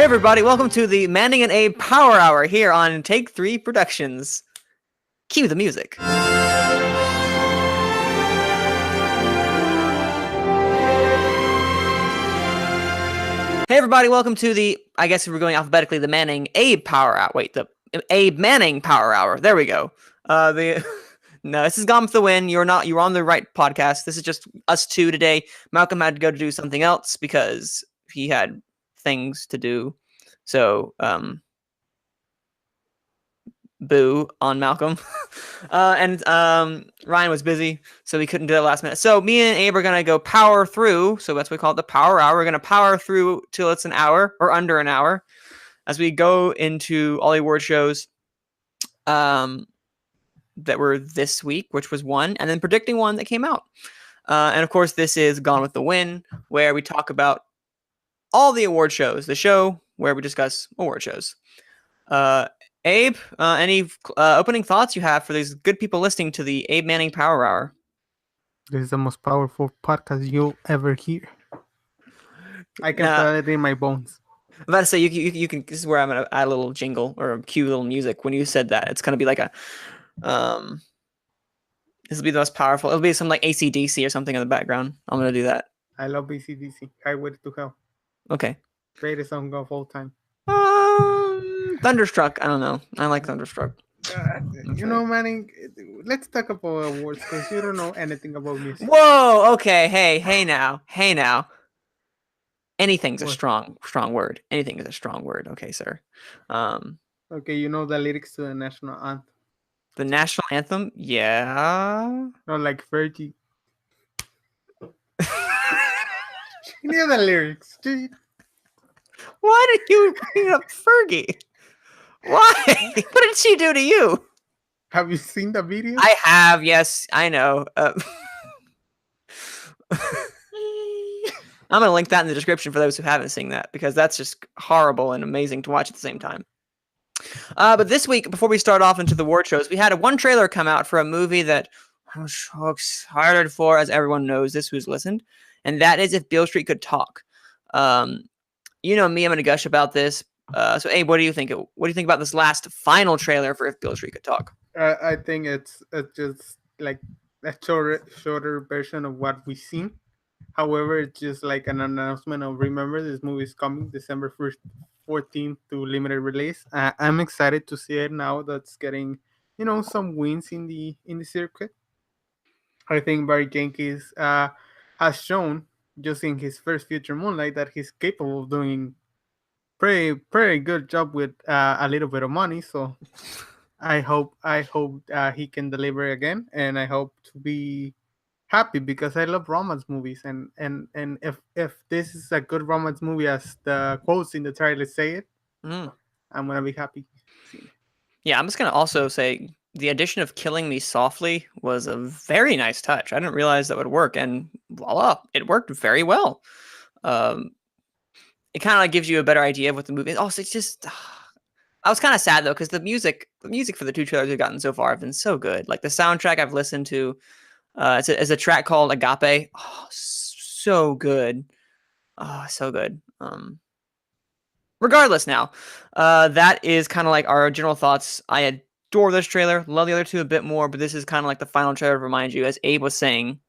Hey everybody, welcome to the Manning and Abe Power Hour here on Take 3 Productions. Cue the music. Hey everybody, welcome to the, I guess if we're going alphabetically, the Manning Abe Power Hour. Wait, the Abe Manning Power Hour. There we go. No, this is Gone with the Wind. You're on the right podcast. This is just us two today. Malcolm had to go to do something else because he had things to do. So, boo on Malcolm. and Ryan was busy, so we couldn't do it last minute. So me and Abe are going to go power through. So that's what we call it, the Power Hour. We're going to power through till it's an hour or under an hour as we go into all the award shows that were this week, which was one, and then predicting one that came out. And of course, this is Gone with the Wind, where we talk about all the award shows, the show where we discuss award shows. Abe, any opening thoughts you have for these good people listening to the Abe Manning Power Hour? This is the most powerful podcast you'll ever hear. I can feel it in my bones. I'm about to say, you can. This is where I'm going to add a little jingle or cue little music. When you said that, it's going to be like a, this will be the most powerful. It'll be some like AC/DC or something in the background. I'm going to do that. I love AC/DC. Highway to Hell. Okay. Greatest song of all time. Thunderstruck. I don't know. I like Thunderstruck. You know, Manning, let's talk about awards because you don't know anything about music. Whoa. Okay. Hey now. Anything's a strong word. Anything is a strong word. Okay, sir. Okay, you know the lyrics to the national anthem. The national anthem? Yeah. No, like Fergie. You know the lyrics, dude. Why did you bring up Fergie? Why? What did she do to you? Have you seen the video? I have, yes. I know. I'm going to link that in the description for those who haven't seen that, because that's just horrible and amazing to watch at the same time. But this week, before we start off into the award shows, we had one trailer come out for a movie that I was so excited for, as everyone knows this who's listened, and that is If Beale Street Could Talk. You know me, I'm going to gush about this. So, Abe, what do you think? What do you think about this last final trailer for If Beale Street Could Talk? I think it's just like a shorter version of what we've seen. However, it's just like an announcement of, remember, this movie is coming December 14th to limited release. I'm excited to see it now that's getting, some wins in the circuit. I think Barry Jenkins has shown just in his first feature Moonlight that he's capable of doing pretty good job with a little bit of money. So I hope he can deliver again, and I hope to be happy because I love romance movies, and if this is a good romance movie as the quotes in the trailer say it, I'm gonna be happy. Yeah, I'm just gonna also say the addition of Killing Me Softly was a very nice touch. I didn't realize that would work, and voila, it worked very well. It kind of like gives you a better idea of what the movie is. Also, it's just, I was kind of sad though, because the music for the two trailers we've gotten so far have been so good. Like the soundtrack I've listened to, it's a track called Agape. Oh, so good. Oh, so good. Regardless now, that is kind of like our general thoughts. I adore this trailer. Love the other two a bit more, but this is kind of like the final trailer to remind you, as Abe was saying,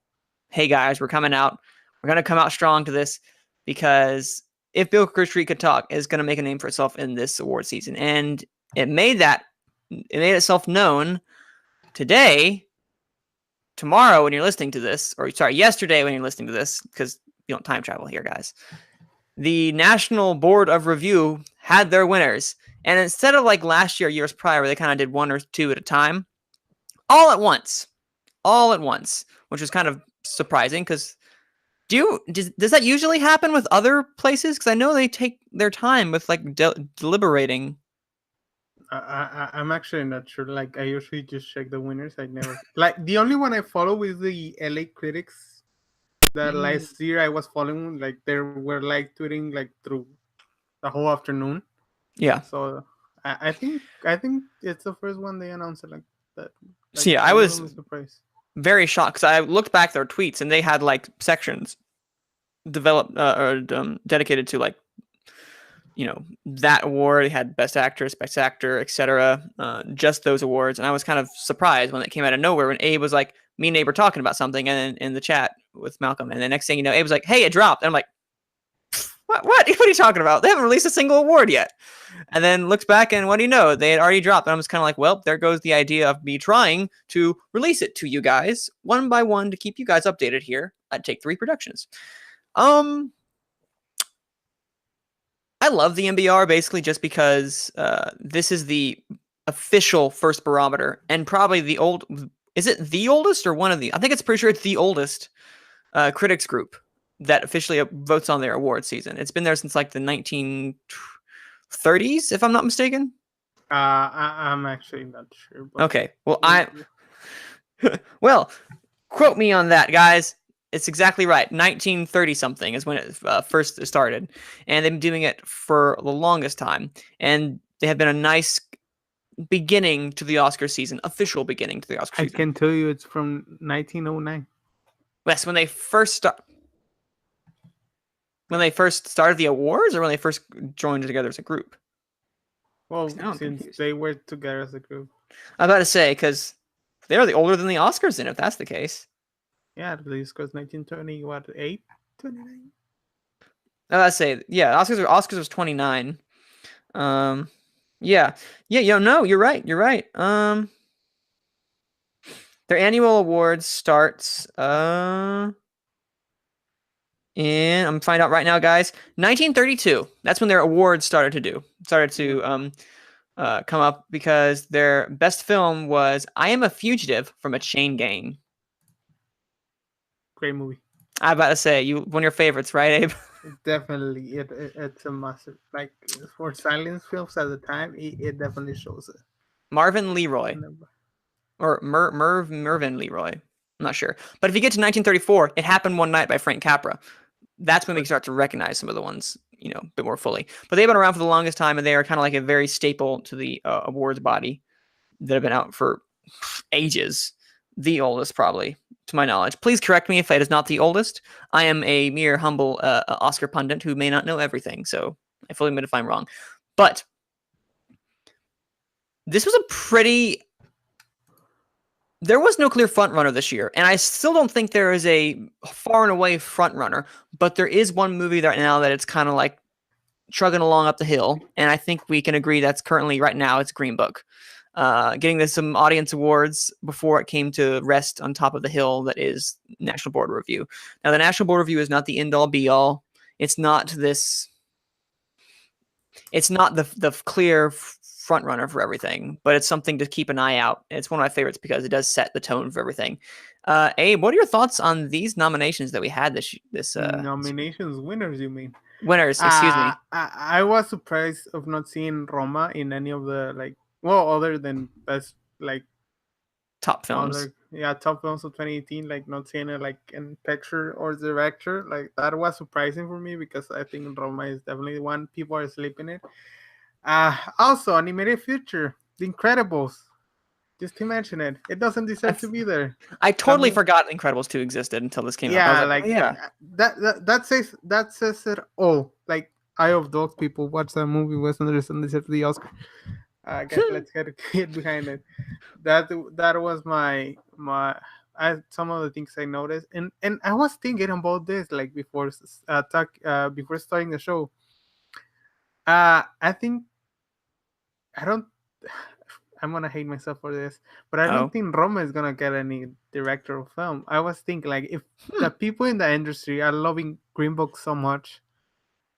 hey guys, we're coming out. We're going to come out strong to this because If Beale Street Could Talk is going to make a name for itself in this award season. And it made itself known tomorrow when you're listening to this, yesterday when you're listening to this, because you don't time travel here, guys. The National Board of Review had their winners. And instead of like last year, years prior, where they kind of did one or two at a time, all at once, which was kind of surprising because does that usually happen with other places? Because I know they take their time with like deliberating. I'm actually not sure. Like I usually just check the winners. I never like the only one I follow is the LA Critics. That last year I was following, like they were like tweeting like through the whole afternoon. Yeah. So I think it's the first one they announced it like that. Like, so yeah, I was surprised. Very shocked because I looked back their tweets and they had like sections developed or dedicated to like that award. It had Best Actress, Best Actor, etc. Just those awards, and I was kind of surprised when it came out of nowhere when Abe was like, me and Abe were talking about something, and in the chat with Malcolm, and the next thing you know, Abe was like, "Hey, it dropped," and I'm like, "What? What are you talking about? They haven't released a single award yet." And then looked back, and what do you know? They had already dropped. And I was kind of like, well, there goes the idea of me trying to release it to you guys one by one to keep you guys updated here at Take 3 Productions. I love the NBR basically just because this is the official first barometer and probably the old. Is it the oldest or one of the? I think it's pretty sure it's the oldest critics group that officially votes on their award season. It's been there since like the 1930s, if I'm not mistaken. I'm actually not sure. But okay, well well, quote me on that, guys. It's exactly right. 1930 something is when it first started, and they've been doing it for the longest time. And they have been a nice beginning to the Oscar season, official beginning to the Oscar season. I can tell you it's from 1909. Yes, when they first started the awards, or when they first joined together as a group. Well, since they were together as a group. I'm about to say because they're older than the Oscars, then if that's the case. Yeah, the Oscars 1920, what, 8? 29? Let's say, yeah, Oscars was 29. Yeah, no, you're right. Their annual awards starts, and I'm finding out right now, guys, 1932. That's when their awards started to come up because their best film was I Am a Fugitive from a Chain Gang. Great movie. I'm about to say, one of your favorites, right, Abe? Definitely, it's a massive. Like for silent films at the time, it definitely shows it. Marvin Leroy, or Mervyn Leroy. I'm not sure, but if you get to 1934, It Happened One Night by Frank Capra. That's when we start to recognize some of the ones, a bit more fully. But they've been around for the longest time, and they are kind of like a very staple to the awards body that have been out for ages. The oldest, probably, to my knowledge. Please correct me if it is not the oldest. I am a mere humble Oscar pundit who may not know everything, so I fully admit if I'm wrong. But this was a pretty... There was no clear frontrunner this year, and I still don't think there is a far and away frontrunner, but there is one movie right now that it's kind of like chugging along up the hill, and I think we can agree that's currently, right now, it's Green Book. Getting some audience awards before it came to rest on top of the hill that is National Board of Review. Now, the National Board of Review is not the end-all, be-all. It's not this... It's not the clear front runner for everything, but it's something to keep an eye out. It's one of my favorites because it does set the tone for everything. Abe, what are your thoughts on these nominations that we had this nominations? Winners, you mean? Winners, excuse me. I was surprised of not seeing Roma in any of the other than best top films. Top films of 2018. Not seeing it in picture or director. That was surprising for me because I think Roma is definitely one people are sleeping it. Also, animated feature, The Incredibles. Just to mention it, it doesn't deserve to be there. I totally forgot Incredibles 2 existed until this came out. That says it all. Eye of Dogs, people watch that movie. Wes Anderson deserves the Oscar. Let's get behind it. That was my some of the things I noticed, and I was thinking about this before starting the show. I think I'm gonna hate myself for this, but I don't think Roma is gonna get any director of film. I was thinking if the people in the industry are loving Green Book so much,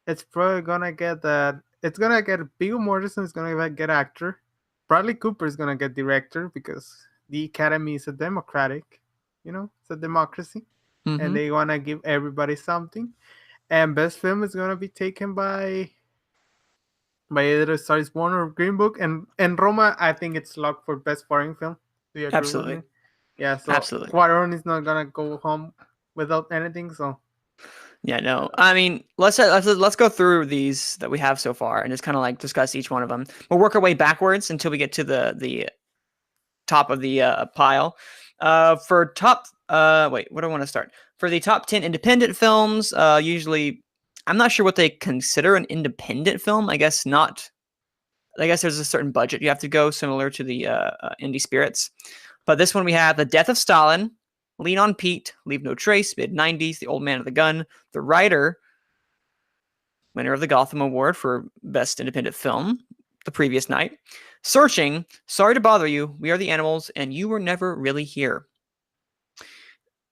it's probably gonna get that. It's gonna get Viggo Mortensen is gonna get actor. Bradley Cooper is gonna get director because the Academy is a democratic, it's a democracy, and they wanna give everybody something. And best film is gonna be taken by either Star is Born or Green Book, and Roma. I think it's locked for best foreign film. Do you agree Absolutely. with me? Yeah. So absolutely. Cuarón is not gonna go home without anything. So. Yeah, no. I mean, let's go through these that we have so far and just kind of discuss each one of them. We'll work our way backwards until we get to the top of the pile. For top, wait, what do I want to start? For the top 10 independent films, usually I'm not sure what they consider an independent film. I guess not. I guess there's a certain budget you have to go, similar to the Indie Spirits. But this one we have The Death of Stalin, Lean on Pete, Leave No Trace, mid-90s, The Old Man of the Gun, The Writer, winner of the Gotham Award for Best Independent Film the previous night, Searching, Sorry to Bother You, We Are the Animals, and You Were Never Really Here.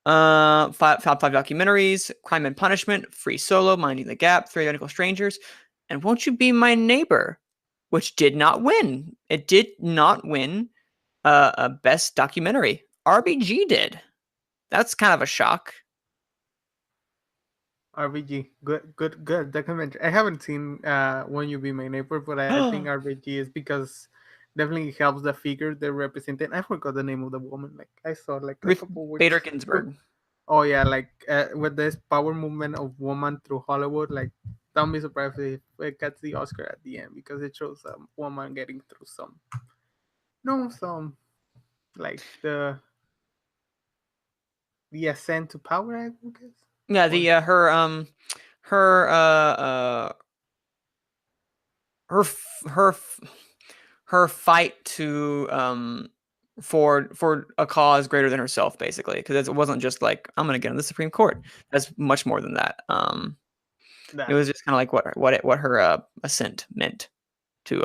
Five documentaries, Crime and Punishment, Free Solo, Minding the Gap, Three Identical Strangers, and Won't You Be My Neighbor, which did not win. It did not win a best documentary. RBG did. That's kind of a shock. RBG, good documentary. I haven't seen When You Be My Neighbor, but I think RBG is because definitely helps the figure they're representing. I forgot the name of the woman. Like I saw like a Ruth couple weeks. Bader Ginsburg. Oh yeah, like with this power movement of woman through Hollywood, like don't be surprised if it gets the Oscar at the end because it shows a woman getting through some like the ascent to power, I guess. Yeah, the her her fight to for a cause greater than herself, basically, because it wasn't just like I'm gonna get on the Supreme Court. That's much more than that. It was just kind of like what her ascent meant to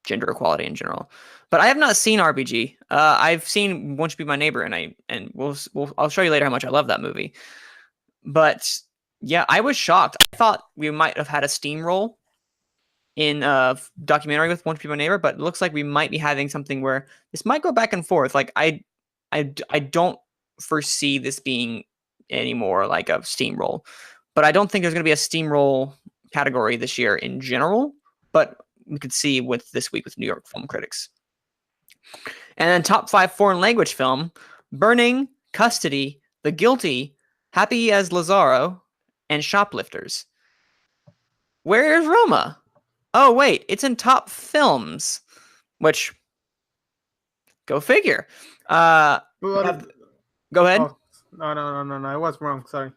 gender equality in general. But I have not seen RBG. I've seen Won't You Be My Neighbor, and I'll show you later how much I love that movie. But yeah, I was shocked. I thought we might have had a steamroll in a documentary with Won't You Be My Neighbor, but it looks like we might be having something where this might go back and forth. Like I don't foresee this being any more like a steamroll, but I don't think there's going to be a steamroll category this year in general. But we could see with this week with New York film critics. And then top 5 foreign language film: Burning, Custody, The Guilty, Happy as Lazaro, and Shoplifters. Where's Roma? Oh, wait, it's in top films, which, go figure. Go ahead. Oh, no, I was wrong. Sorry.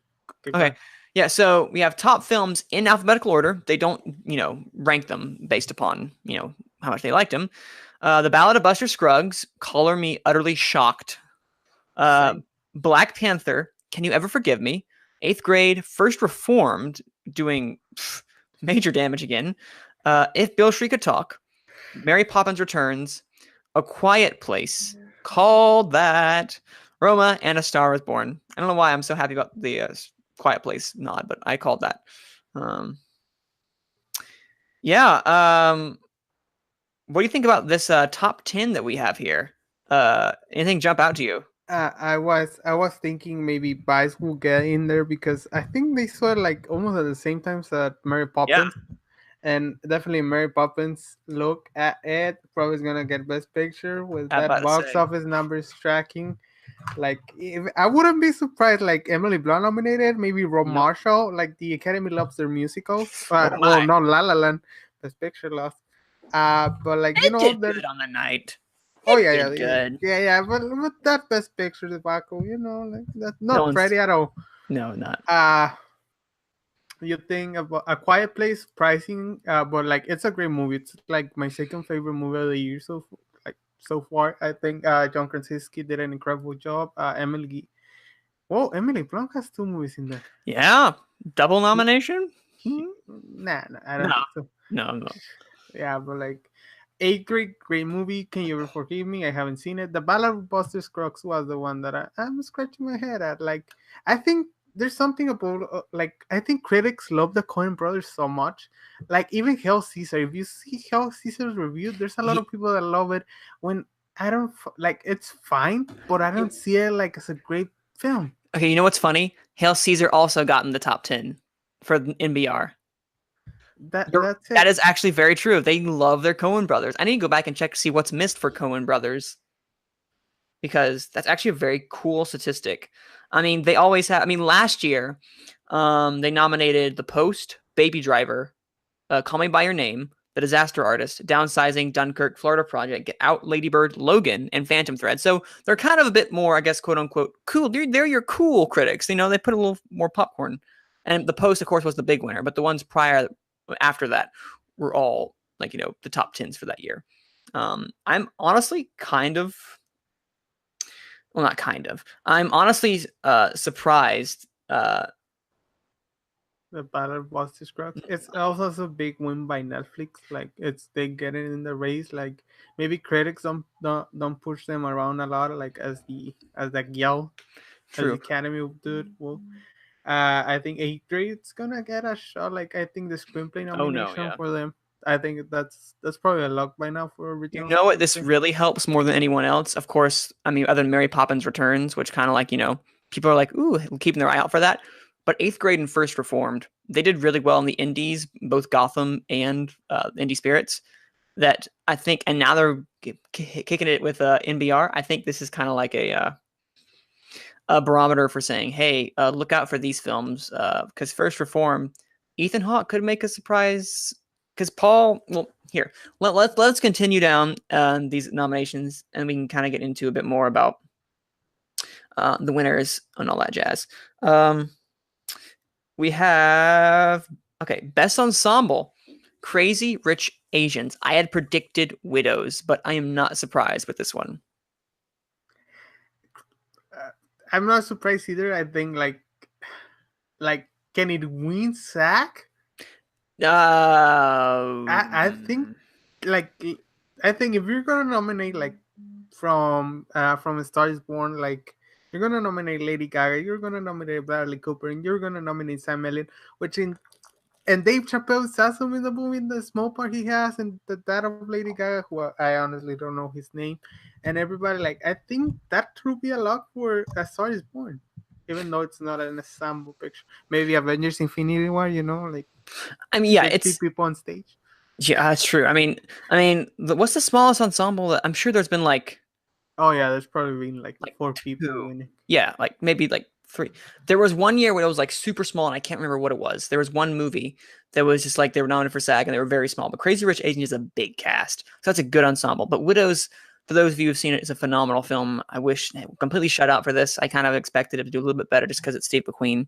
Okay. Yeah, so we have top films in alphabetical order. They don't, rank them based upon, how much they liked them. The Ballad of Buster Scruggs, Color Me Utterly Shocked. Black Panther, Can You Ever Forgive Me? 8th Grade, First Reformed, doing major damage again. If Beale Street Could Talk, Mary Poppins Returns, A Quiet Place, Called That, Roma, and A Star Is Born. I don't know why I'm so happy about the Quiet Place nod, but I called that. What do you think about this top 10 that we have here? Anything jump out to you? I was thinking maybe Vice will get in there because I think they saw it like almost at the same time as Mary Poppins. Yeah. And definitely Mary Poppins, look at it, probably is gonna get Best Picture with that box office numbers tracking. Like, I wouldn't be surprised. Like Emily Blunt nominated, maybe Rob Marshall. Like the Academy loves their musicals. Well, not La La Land, Best Picture lost. But like it did good on the night. Good. Yeah. But that Best Picture debacle, like that's not Freddie at all. No, not. You think about A Quiet Place pricing, but like it's a great movie. It's like my second favorite movie of the year so far. I think John Krasinski did an incredible job. Emily Blunt has 2 movies in there. Yeah, double nomination. Nah, I don't think so. No. Yeah, but like 8th Grade, great movie. Can You Ever Forgive Me? I haven't seen it. The Ballad of Buster Scruggs was the one that I'm scratching my head at. Like, I think there's something about I think critics love the Coen brothers so much. Like even Hail Caesar. If you see Hail Caesar's review, there's a lot of people that love it. When I don't like, it's fine, but I don't see it like as a great film. Okay, you know what's funny? Hail Caesar also got in the top 10 for NBR. That's it. That is actually very true. They love their Coen brothers. I need to go back and check to see what's missed for Coen brothers, because that's actually a very cool statistic. I mean, they always have. I mean, last year, they nominated The Post, Baby Driver, Call Me by Your Name, The Disaster Artist, Downsizing, Dunkirk, Florida Project, Get Out, Lady Bird, Logan, and Phantom Thread. So they're kind of a bit more, I guess, quote unquote, cool. They're your cool critics. They put a little more popcorn And The Post, of course, was the big winner, but the ones prior after that were all like the top tens for that year. I'm honestly kind of, well, not kind of. I'm honestly surprised. The Battle of Buster Scruggs. It's also a big win by Netflix. Like they get it in the race. Like maybe critics don't push them around a lot. Like as the Yale as the True. Academy dude will. I think eighth grade's gonna get a shot. Like I think the screenplay Oh no, nomination yeah. for them. I think that's probably a lock by now for You original know what? This screenplay. really helps more than anyone else. Of course, I mean, other than Mary Poppins Returns, which kind of like, people are like, ooh, keeping their eye out for that. But eighth grade and First Reformed, they did really well in the indies, both Gotham and Indie Spirits. That I think, and now they're kicking it with NBR. I think this is kind of like a barometer for saying, hey, look out for these films. Because First Reform, Ethan Hawke could make a surprise. Because Paul, well, here, let's continue down these nominations, and we can kind of get into a bit more about the winners and all that jazz. We have, okay, Best Ensemble, Crazy Rich Asians. I had predicted Widows, but I am not surprised with this one. I'm not surprised either. I think like can it win SAG? I think like I think if you're gonna nominate like from A Star Is Born, like you're gonna nominate Lady Gaga, you're gonna nominate Bradley Cooper, and you're gonna nominate Sam Elliott, which in and Dave Chappelle says him in the movie in the small part he has, and that of Lady Gaga, who I honestly don't know his name, and everybody like I think that would be a lock for A Star Is Born, even though it's not an ensemble picture. Maybe Avengers Infinity War, like I mean, yeah, 50 people on stage. Yeah, that's true. What's the smallest ensemble that I'm sure there's been like Oh yeah, there's probably been like 4 people two. winning. Yeah, like maybe like three. There was one year where it was like super small, and I can't remember what it was. There was one movie that was just like they were nominated for SAG, and they were very small. But Crazy Rich Asians is a big cast, so that's a good ensemble. But Widows, for those of you who've seen it, is a phenomenal film. I wish completely shut out for this. I kind of expected it to do a little bit better just because it's Steve McQueen,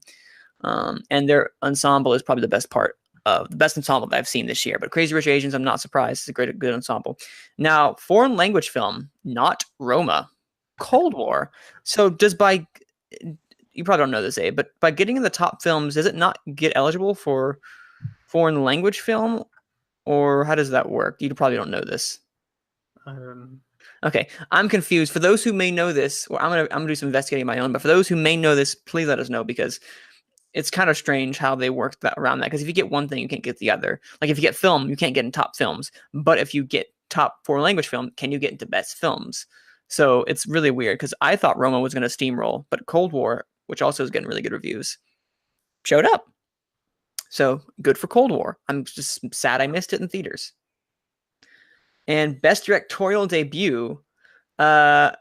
and their ensemble is probably the best part of the best ensemble that I've seen this year. But Crazy Rich Asians, I'm not surprised. It's a good ensemble. Now, foreign language film, not Roma, Cold War. So you probably don't know this, Abe, but by getting in the top films, does it not get eligible for foreign language film, or how does that work? You probably don't know this. Okay, I'm confused. For those who may know this, well, I'm gonna do some investigating of my own. But for those who may know this, please let us know because it's kind of strange how they work around that. Because if you get one thing, you can't get the other. Like if you get film, you can't get in top films. But if you get top foreign language film, can you get into best films? So it's really weird because I thought Roma was going to steamroll, but Cold War, which also is getting really good reviews, showed up. So good for Cold War. I'm just sad I missed it in theaters. And best directorial debut, I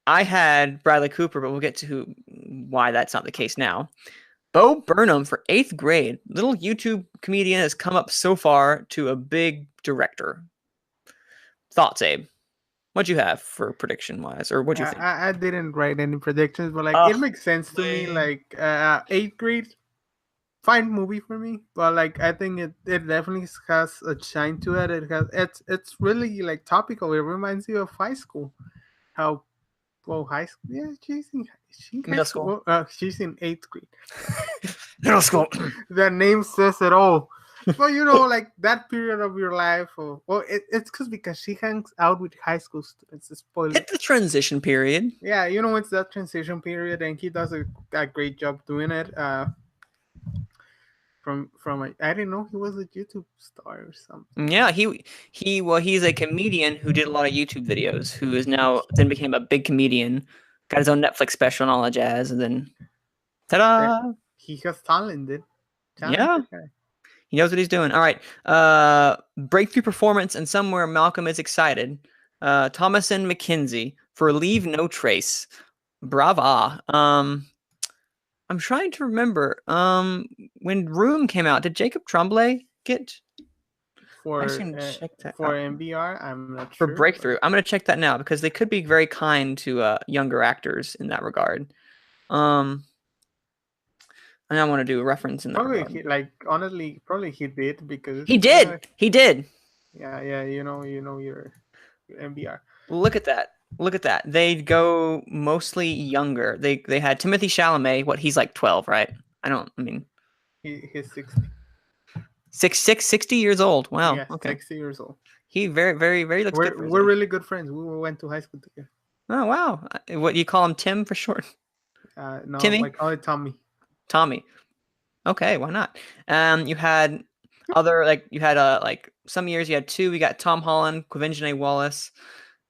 had Bradley Cooper, but we'll get to why that's not the case now. Bo Burnham for eighth grade. Little YouTube comedian has come up so far to a big director. Thoughts, Abe? What'd you have for prediction wise, or what'd you think? I didn't write any predictions, but it makes sense to me. Like eighth grade, fine movie for me, but like I think it definitely has a shine to it. It's really like topical. It reminds you of high school. How high school? Yeah, she's in Middle school. She's in eighth grade. Middle school. The name says it all. Well, like that period of your life, it's because she hangs out with high school students. Spoiler. Hit the transition period. Yeah, it's that transition period, and he does a great job doing it. From I didn't know he was a YouTube star or something. Yeah, he's a comedian who did a lot of YouTube videos, who is now then became a big comedian, got his own Netflix special and all that jazz, and then ta-da! He has talented. Yeah. Guy. He knows what he's doing. All right. Breakthrough performance and somewhere Malcolm is excited. Thomason McKenzie for Leave No Trace. Brava. I'm trying to remember. When Room came out, did Jacob Tremblay get for NBR? I'm not sure. For Breakthrough. I'm gonna check that now because they could be very kind to younger actors in that regard. And I want to do a reference in that Probably regard. he like honestly, probably he did because He did. He did. yeah, your NBR. Look at that. Look at that. They go mostly younger. They had Timothy Chalamet. What, he's like 12, right? I mean, He's 60. 60 years old. Wow. Yes, Okay. 60 years old. He very looks good for his We're age. really good friends. We went to high school together. Oh wow. What you call him, Tim for short? No, I Timmy? call it Tommy. Tommy. Okay, why not? You had other you had like some years you had two. We got Tom Holland, Quvenzhané Wallace,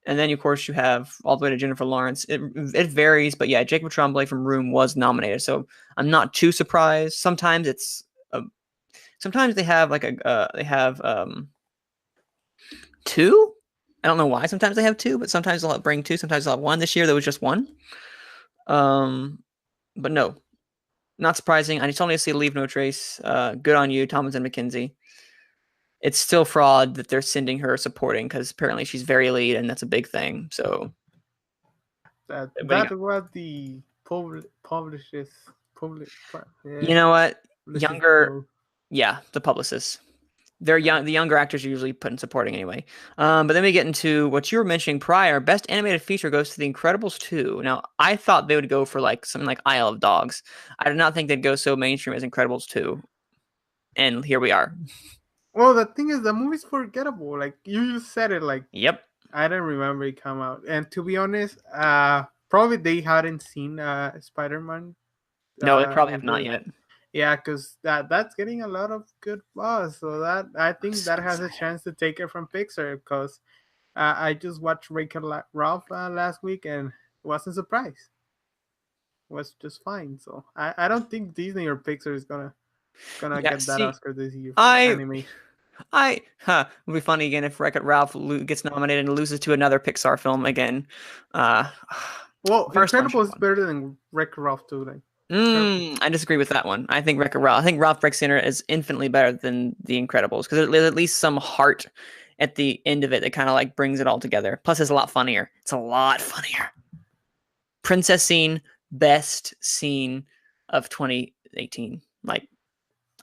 and then of course you have all the way to Jennifer Lawrence. It varies, but yeah, Jacob Tremblay from Room was nominated, so I'm not too surprised. Sometimes uh, sometimes they have like they have two. I don't know why. Sometimes they have two, but sometimes they'll bring two. Sometimes they'll have one. This year there was just one. But no, not surprising. I just only see Leave No Trace. Good on you, Thomas and McKenzie. It's still fraud that they're sending her supporting because apparently she's very lead and that's a big thing. So That was the publicist. You know what? Publicist Younger, bill. yeah, the publicists. They're young. The younger actors are usually put in supporting anyway. But then we get into what you were mentioning prior. Best animated feature goes to The Incredibles 2. Now, I thought they would go for like something like Isle of Dogs. I did not think they'd go so mainstream as Incredibles 2. And here we are. Well, the thing is, the movie's forgettable. Like you just said it. Like Yep. I don't remember it come out. And to be honest, probably they hadn't seen Spider-Man. No, they probably have not Into yet. Yeah, because that's getting a lot of good buzz. So that I I'm think so that has a excited. chance to take it from Pixar. Because I just watched Wreck-It Ralph last week and wasn't surprised. It was just fine. So I don't think Disney or Pixar is gonna Yeah, get that see, Oscar this year for I animation. it'll be funny again if Wreck-It Ralph gets nominated and loses to another Pixar film again. Uh, Well, first one should Incredible have is won. better than Wreck-It Ralph too. Like Incredible. I disagree with that one. I think Wreck-It Ralph. I think Ralph Breaks the Internet is infinitely better than The Incredibles because there's at least some heart at the end of it that kind of like brings it all together. Plus, it's a lot funnier. It's a lot funnier. Princess scene, best scene of 2018. Like,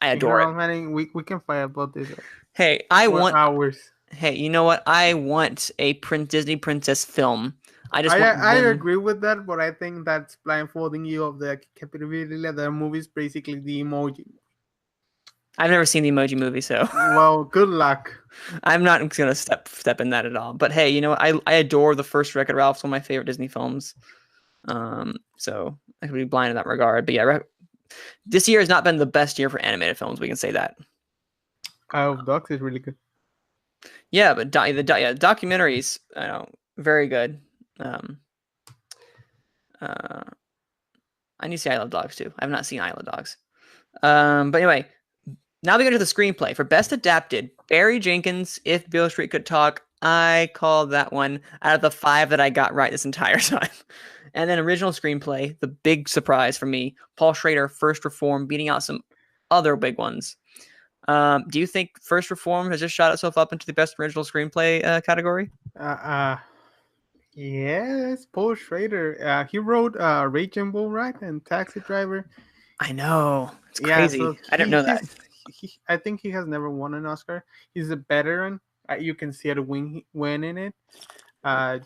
I You adore it. know, man, we can fight about this Hey, for hours. Hey, you know what? I want a Disney princess film. I just want I them. agree with that, but I think that's blindfolding you of the capability of the movie is basically the emoji. I've never seen the Emoji Movie, so Well, good luck. I'm not gonna step in that at all. But hey, you know what? I adore the first Wreck-It Ralph. It's one of my favorite Disney films. So I could be blind in that regard. But yeah, this year has not been the best year for animated films. We can say that. Isle of Dogs is really good. Yeah, but documentaries, I know, very good. Um, uh, I need to see I Love Dogs too. I have not seen I Love Dogs. But anyway, now we go to the screenplay for best adapted. Barry Jenkins, If Beale Street Could Talk. I called that one out of the 5 that I got right this entire time. And then original screenplay, the big surprise for me, Paul Schrader, First Reform, beating out some other big ones. Do you think First Reform has just shot itself up into the best original screenplay category? Uh, uh yes, Paul Schrader. He wrote Raging Bull, right, and Taxi Driver. I know. It's Yeah, crazy. so I didn't know that. I think he has never won an Oscar. He's a veteran. You can see it win in it. Uh,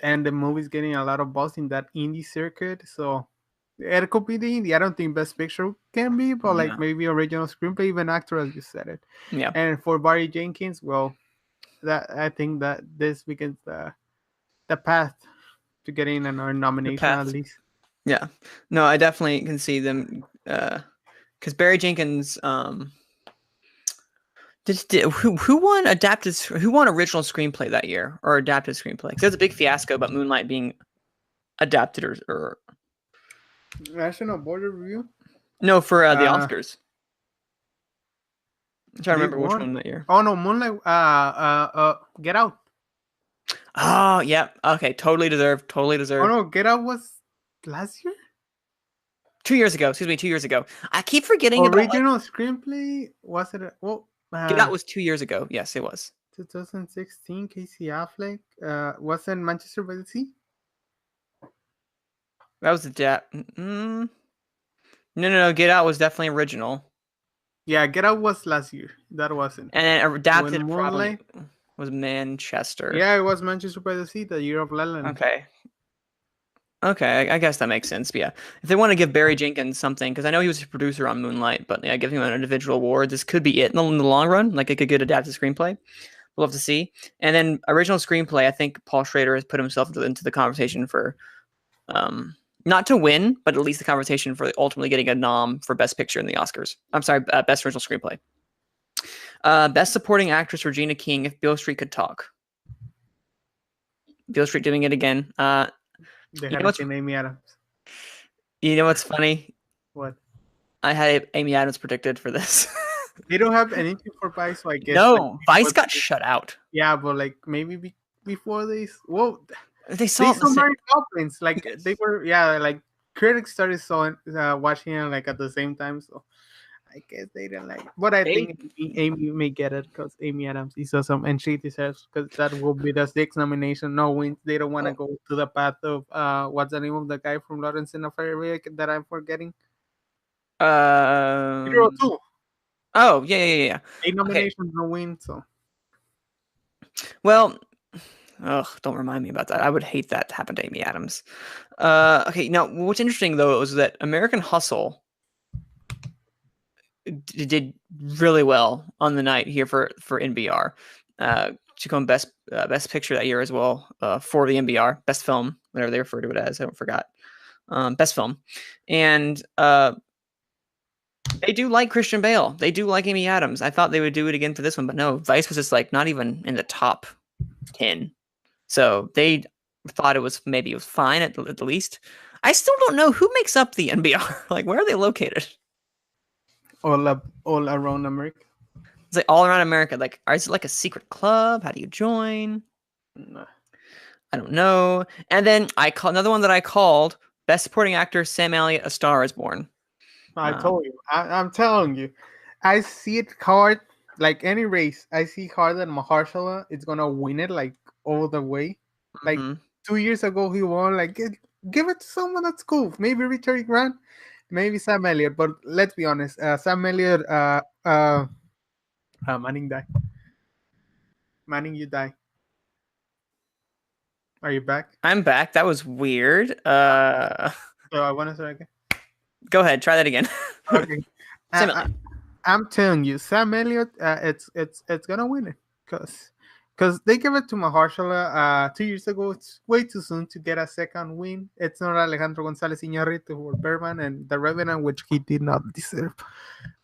and the movie's getting a lot of buzz in that indie circuit. So it could be the indie. I don't think Best Picture can be, but like No. maybe original screenplay, even actor, as you said it. Yeah. And for Barry Jenkins, well, that I think that this begins the path to getting another The nomination at path. least. Yeah. No, I definitely can see them because Barry Jenkins who won original screenplay that year or adapted screenplay? Because there's a big fiasco about Moonlight being adapted or National Border Review. no for the Uh, Oscars. I'm trying to they remember which won. one that year. Oh no, Moonlight. Get Out. Oh yeah, okay, totally deserved. Oh no, Get Out was last year. 2 years ago, excuse me, 2 years ago. I keep forgetting about like Original screenplay was it? Get Out was 2 years ago. Yes, it was. 2016. Casey Affleck. Was in Manchester by the Sea. That was the No. Get Out was definitely original, Yeah, Get Out was last year. That wasn't. and then When adapted probably Moonlight, was Manchester. yeah, it was Manchester by the Sea, the year of La La Land. Okay. Okay, I guess that makes sense. But yeah, if they want to give Barry Jenkins something, because I know he was a producer on Moonlight, but yeah, giving him an individual award, this could be it in the long run. Like it could get adapted screenplay. We'll have to see. And then original screenplay, I think Paul Schrader has put himself into the conversation for not to win, but at least the conversation for ultimately getting a nom for Best Picture in the Oscars. I'm sorry, Best Original Screenplay. Best Supporting Actress Regina King. If Beale Street Could Talk. Beale Street doing it again. They You know hadn't what's seen Amy Adams. funny? What? I had Amy Adams predicted for this. They don't have anything for Vice, so I guess like No, Vice before got shut out. yeah, but like maybe before well, They they saw the saw same. Mary Poppins. Like Yes. they were, yeah, like critics started watching it like at the same time. So I guess they didn't like. But I They think Amy may get it because Amy Adams is awesome and she deserves because that will be the sixth nomination. No wins. They don't want to go to the path of what's the name of the guy from Lawrence in a Fairy that I'm forgetting. Hero um. two. Oh yeah. 8 Okay. nominations, no win. So Well, ugh, don't remind me about that. I would hate that to happen to Amy Adams. Okay. Now, what's interesting though is that American Hustle did really well on the night here for NBR. Took home best picture that year as well for the NBR best film, whatever they refer to it as. I don't forgot. Best film, and they do like Christian Bale. They do like Amy Adams. I thought they would do it again for this one, but no. Vice was just like not even in the top 10. So they thought it was fine at the least. I still don't know who makes up the NBR. Like, where are they located? all around America. It's like all around America. Like, is it like a secret club? How do you join? Nah. I don't know. And then I call another one that I called Best Supporting Actor Sam Elliott, A Star Is Born. I told you. I'm telling you. I see it hard. Like any race, I see hard that Mahershala is gonna win it like all the way. Like Mhm. 2 years ago, he won. Like give it to someone that's cool. Maybe Richard Grant, maybe Sam Elliott. But let's be honest, Sam Elliott. Manning die. Manning, you die. Are you back? I'm back. That was weird. So I want to say again. Go ahead. Try that again. Okay. Sam I, Elliott. I'm telling you, Sam Elliott, it's gonna win it because they gave it to Mahershala 2 years ago. It's way too soon to get a second win. It's not Alejandro González Iñárritu for Berman and The Revenant, which he did not deserve.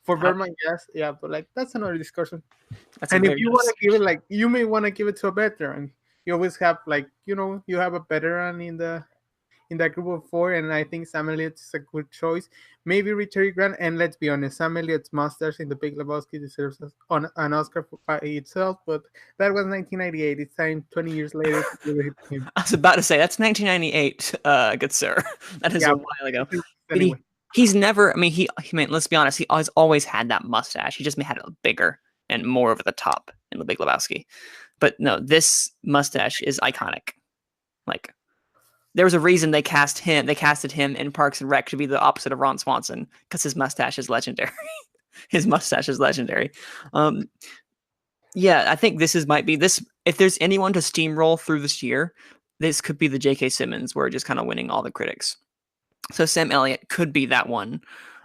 For Oh, Berman, yes, yeah, but like that's another discussion. that's a And if very you good want to give it, discussion. like you may want to give it to a veteran. You always have like you have a veteran in that group of four, and I think Sam Elliott's a good choice. Maybe Richard Grant, and let's be honest, Sam Elliott's mustache in The Big Lebowski deserves an Oscar by itself, but that was 1998. It's time 20 years later to give it to him. I was about to say that's 1998, good sir. That is Yeah, a but while ago. But anyway. he's never. I mean, let's be honest. He has always had that mustache. He just had it bigger and more over the top in The Big Lebowski. But no, this mustache is iconic. Like there was a reason they casted him in Parks and Rec to be the opposite of Ron Swanson because his mustache is legendary. His mustache is legendary. Um, yeah, I think might be this. If there's anyone to steamroll through this year, this could be the J.K. Simmons, where just kind of winning all the critics. So Sam Elliott could be that one.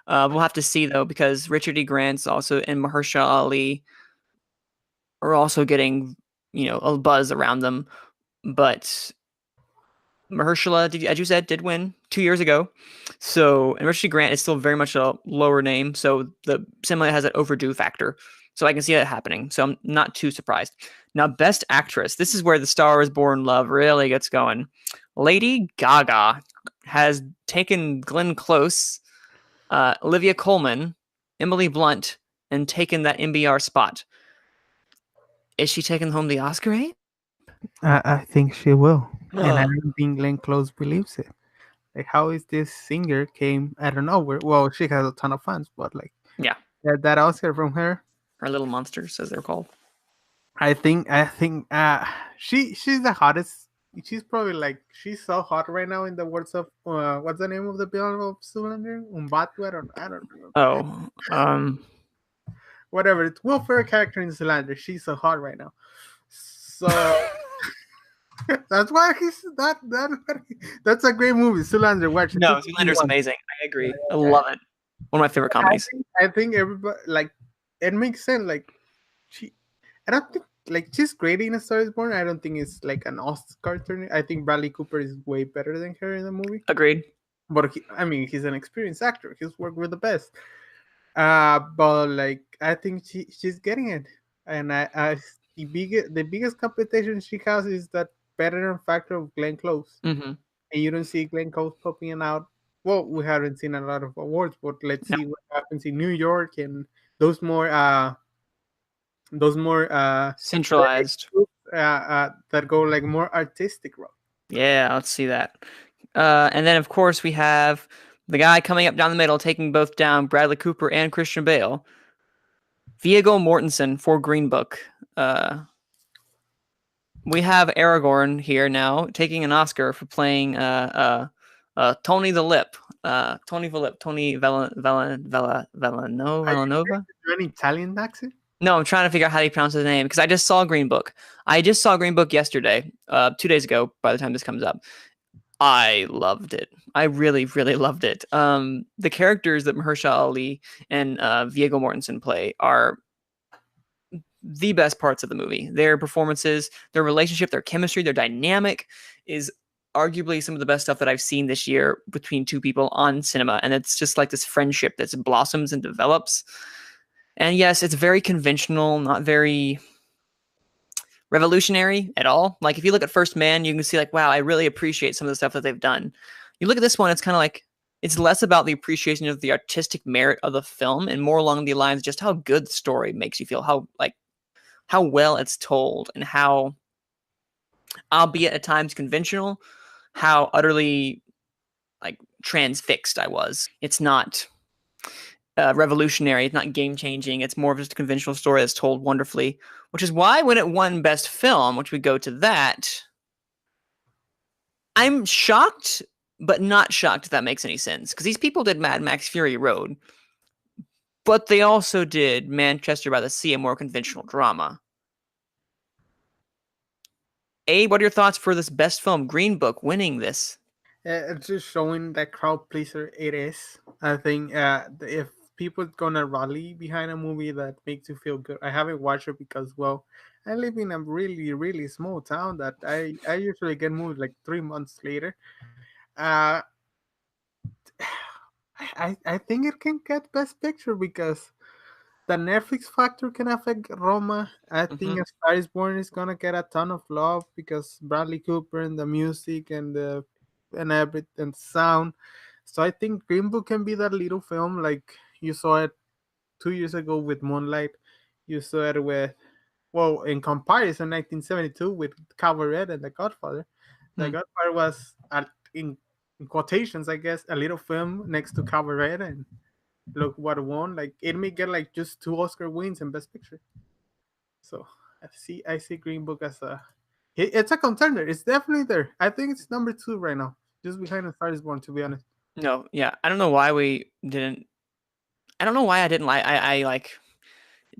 We'll have to see though, because Richard E. Grant's also and Mahershala Ali are also getting a buzz around them. But Mahershala, as you said, did win 2 years ago. So, and Richard E. Grant is still very much a lower name. So the Sam Elliott has that overdue factor. So I can see that happening. So I'm not too surprised. Now, Best Actress. This is where The Star is Born love really gets going. Lady Gaga has taken Glenn Close, Olivia Colman, Emily Blunt, and taken that NBR spot. Is she taking home the Oscar, eh? I think she will. And I don't think Glenn Close believes it. Like, how is this singer came out of nowhere? Well, she has a ton of fans, but like, Yeah. that Oscar from her, Her Little Monsters, as they're called. I think she's the hottest she's probably like she's so hot right now in the words of what's the name of the villain of Zoolander? Umbatu? I don't remember. Oh, Whatever. It's Will Ferrell character in Zoolander. She's so hot right now. So that's why he's that's a great movie. Zoolander, watch it. no, Zoolander's 2021. amazing. I agree. I love it. One of my favorite comedies. I think everybody like it makes sense. Like she, I don't think like she's great in A Star Is Born. I don't think it's like an Oscar turn. I think Bradley Cooper is way better than her in the movie. Agreed. But I mean, he's an experienced actor. He's worked with the best. But like I think she's getting it, and the biggest competition she has is that veteran factor of Glenn Close, Mm-hmm. and you don't see Glenn Close popping out. Well, we haven't seen a lot of awards, but let's No. see what happens in New York and those more Centralized. that go like more artistic route. Yeah, let's see that. And then, of course, we have the guy coming up down the middle, taking both down Bradley Cooper and Christian Bale. Viggo Mortensen for Green Book. We have Aragorn here now, taking an Oscar for playing Tony the Lip. Tony the Lip. Tony Villanova? An Italian accent? No, I'm trying to figure out how you pronounce his name because I just saw Green Book. I just saw Green Book yesterday, 2 days ago by the time this comes up. I loved it. I really, really loved it. The characters that Mahershala Ali and Viggo Mortensen play are the best parts of the movie. Their performances, their relationship, their chemistry, their dynamic is arguably some of the best stuff that I've seen this year between two people on cinema. And it's just like this friendship that blossoms and develops. And yes, it's very conventional, not very revolutionary at all. Like if you look at First Man, you can see like, wow, I really appreciate some of the stuff that they've done. You look at this one, it's kind of like it's less about the appreciation of the artistic merit of the film and more along the lines of just how good the story makes you feel, how well it's told, and how, albeit at times conventional, how utterly like transfixed I was. It's not revolutionary. It's not game changing. It's more of just a conventional story that's told wonderfully, which is why when it won Best Film, which we go to that, I'm shocked, but not shocked if that makes any sense. Because these people did Mad Max Fury Road, but they also did Manchester by the Sea, a more conventional drama. Abe, what are your thoughts for this Best Film, Green Book, winning this? It's just showing that crowd pleaser it is. I think if people gonna rally behind a movie that makes you feel good, I haven't watched it because well, I live in a really really small town that I usually get movies like 3 months later. Uh, I think it can get Best Picture because the Netflix factor can affect Roma. I think A Star Is Born is gonna get a ton of love because Bradley Cooper and the music and everything sound. So I think Green Book can be that little film like you saw it 2 years ago with Moonlight. You saw it with well in comparison 1972 with Cabaret and The Godfather. The Godfather was in quotations I guess a little film next to Cabaret and look what it won. Like it may get like just 2 Oscar wins and Best Picture. So I see Green Book as it's a contender. It's definitely there. I think it's number 2 right now, just behind A Star Is Born. To be honest. No, yeah, I don't know why we didn't. I don't know why I didn't like. I like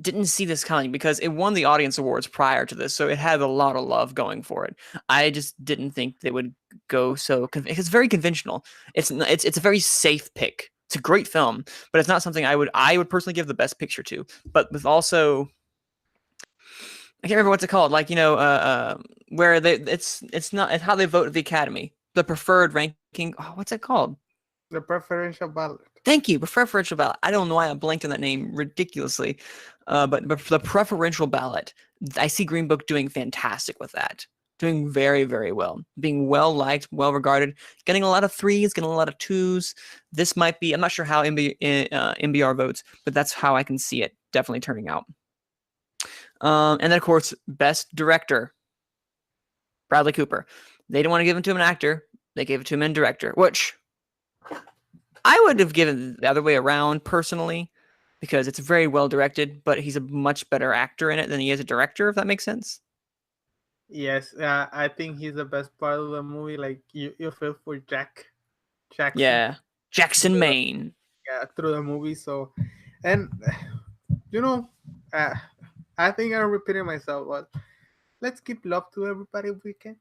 didn't see this coming because it won the audience awards prior to this, so it had a lot of love going for it. I just didn't think they would go so. It's very conventional. It's a very safe pick. It's a great film, but it's not something I would personally give the Best Picture to. But with also, I can't remember what's it called. Like where it's not it's how they vote at the Academy. The preferred ranking. Oh, what's it called? The preferential ballot. Thank you, preferential ballot. I don't know why I blanked on that name ridiculously, but for the preferential ballot, I see Green Book doing fantastic with that, doing very, very well, being well liked, well regarded, getting a lot of 3s, getting a lot of 2s. This might be, I'm not sure how NBR votes, but that's how I can see it definitely turning out. And then of course, Best Director, Bradley Cooper. They didn't want to give it to an actor; they gave it to him in director, which I would have given the other way around personally, because it's very well directed, but he's a much better actor in it than he is a director, if that makes sense. Yes, I think he's the best part of the movie. Like you feel for Jackson, Yeah. Jackson, through the, Maine. yeah, through the movie. So, and you know, uh, I think I'm repeating myself, but let's give love to everybody we can.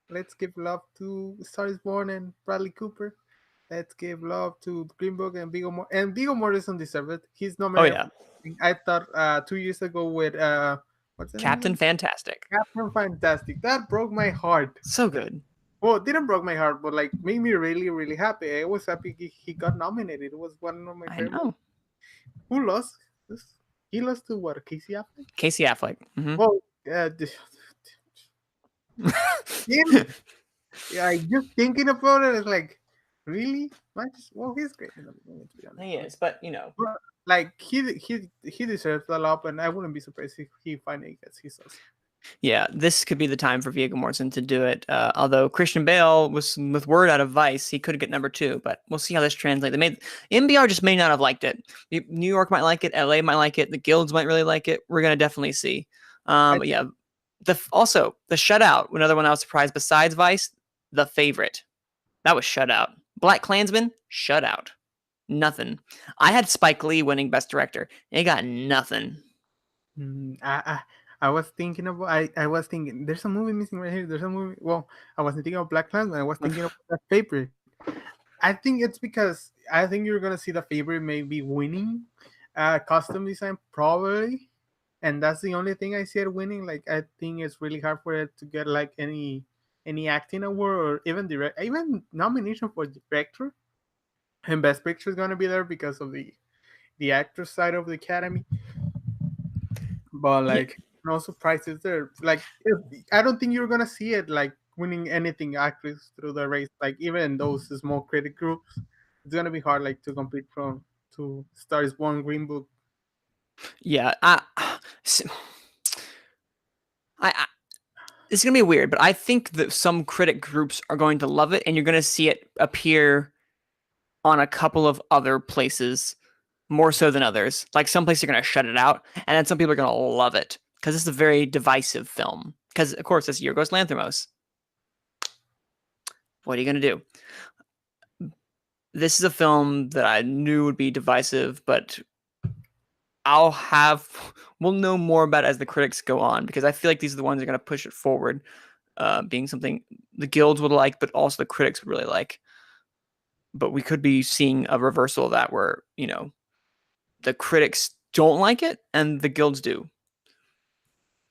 Let's give love to Star is Born and Bradley Cooper. Let's give love to Green Book and And Viggo Mortensen deserves it. He's Oh nominated. yeah. I thought 2 years ago with what's the name Captain again? Fantastic. Captain Fantastic. That broke my heart. So good. Well, it didn't broke my heart, but like made me really, really happy. I was happy he got nominated. It was one of my I favorite movies. know. Who lost? This? He lost to what? Casey Affleck? Casey Affleck. Well, him. Yeah, just thinking about it, it's like, really? Well, he's great in the movie, to be honest. He is, but you know. But, like he deserves a lot, and I wouldn't be surprised if he finally gets his Oscar. Yeah, this could be the time for Viggo Mortensen to do it. Although Christian Bale was with word out of Vice, he could get number two, but we'll see how this translates. They made NBR just may not have liked it. New York might like it, LA might like it, the guilds might really like it. We're gonna definitely see. I, But yeah, also the Shutout, another one I was surprised besides Vice, The Favorite. That was Shutout. Black Klansman, Shutout. Nothing. I had Spike Lee winning Best Director. It got nothing. mm, I was thinking about I was thinking there's a movie missing right here. There's a movie. Well, I wasn't thinking of Black Klansman. I was thinking of The Favorite. I think it's because I think you're gonna see The Favorite maybe winning costume design probably, and that's the only thing I see it winning. Like I think it's really hard for it to get like any acting award or even nomination for director. And Best Picture is gonna be there because of the actor side of the Academy. But Yeah, like no surprises there. Like I don't think you're gonna see it like winning anything actors through the race. Like even those small critic groups, it's gonna be hard like to compete from to Stars Born, Green Book. yeah. I it's gonna be weird, but I think that some critic groups are going to love it, and you're gonna see it appear on a couple of other places more so than others. Like some places are gonna shut it out, and then some people are gonna love it because it's a very divisive film. Because of course, this year goes Lanthimos. What are you gonna do? This is a film that I knew would be divisive, but we'll know more about it as the critics go on because I feel like these are the ones that are going to push it forward, being something the guilds would like, but also the critics would really like. But we could be seeing a reversal of that where, the critics don't like it and the guilds do.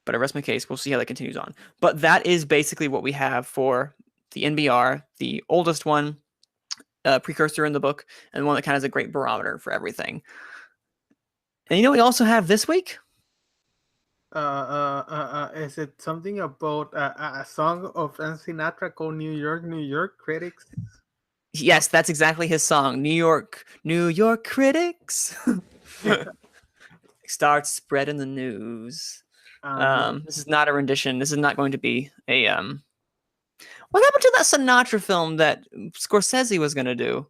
But I rest my case. We'll see how that continues on. But that is basically what we have for the NBR, the oldest one, precursor in the book, and one that kind of has a great barometer for everything. And we also have this week? Is it something about a song of Frank Sinatra called New York, New York critics? Yes, that's exactly his song. New York critics. Start spreading the news. No, This is not a rendition. This is not going to be a What happened to that Sinatra film that Scorsese was going to do?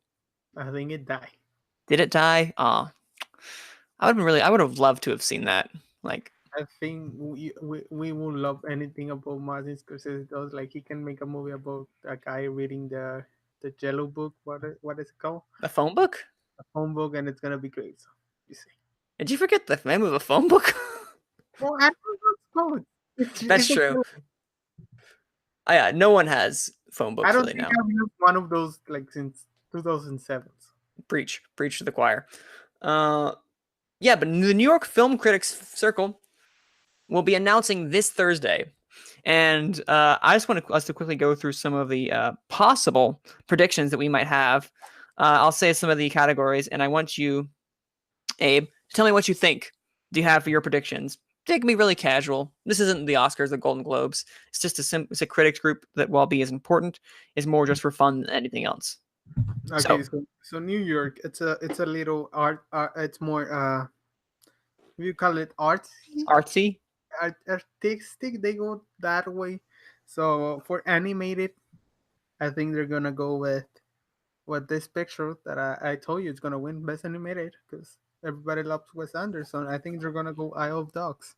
I think it died. Did it die? Oh, I would have loved to have seen that. Like, I think we will love anything about Martin Scorsese does. Like he can make a movie about a guy reading the Jello book. What is it called? a phone book? A phone book, and it's gonna be great. So you see. Did you forget the name of the phone book? Well, I don't know what's called. That's true. Yeah, no one has phone I books don't really think now. I've used one of those like since 2007. Preach to the choir. Yeah, but the New York Film Critics Circle will be announcing this Thursday. And I just want us to quickly go through some of the possible predictions that we might have. I'll say some of the categories, and I want you, Abe, to tell me what you think. Do you have for your predictions? They can be really casual. This isn't the Oscars, the Golden Globes. It's just it's a critics group that, while be as important, is more just for fun than anything else. Okay, So so New York, it's a little art. It's more you call it artsy, artsy. artistic. They go that way. So for animated, I think they're gonna go with this picture that I told you it's gonna win best animated because everybody loves Wes Anderson. I think they're gonna go Isle of Dogs.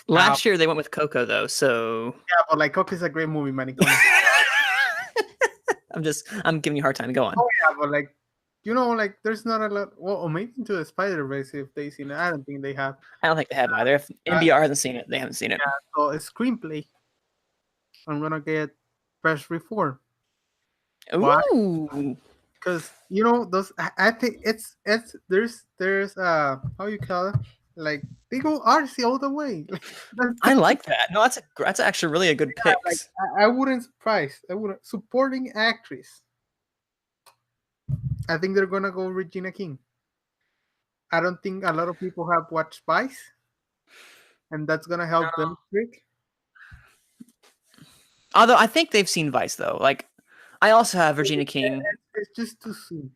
Last year they went with Coco though, so Yeah, but like Coco is a great movie, man. Come on. I'm giving you a hard time. Go on. Oh yeah, but like like there's not a lot. Well, or maybe into the Spider-Verse if they seen it. I don't think they have. I don't think they have either. If Uh, NBR hasn't seen it, they haven't seen it. so a screenplay. I'm gonna get Fresh Reform. Why? Ooh, Because those. I think it's there's how you call it, like they go artsy all the way. I like that. No, that's actually really a good pick. Like I wouldn't surprise. I wouldn't supporting actress. I think they're gonna go Regina King. I don't think a lot of people have watched Spice, and that's gonna help them trick. Although I think they've seen Vice though. Like I also have Regina King. It's just too soon.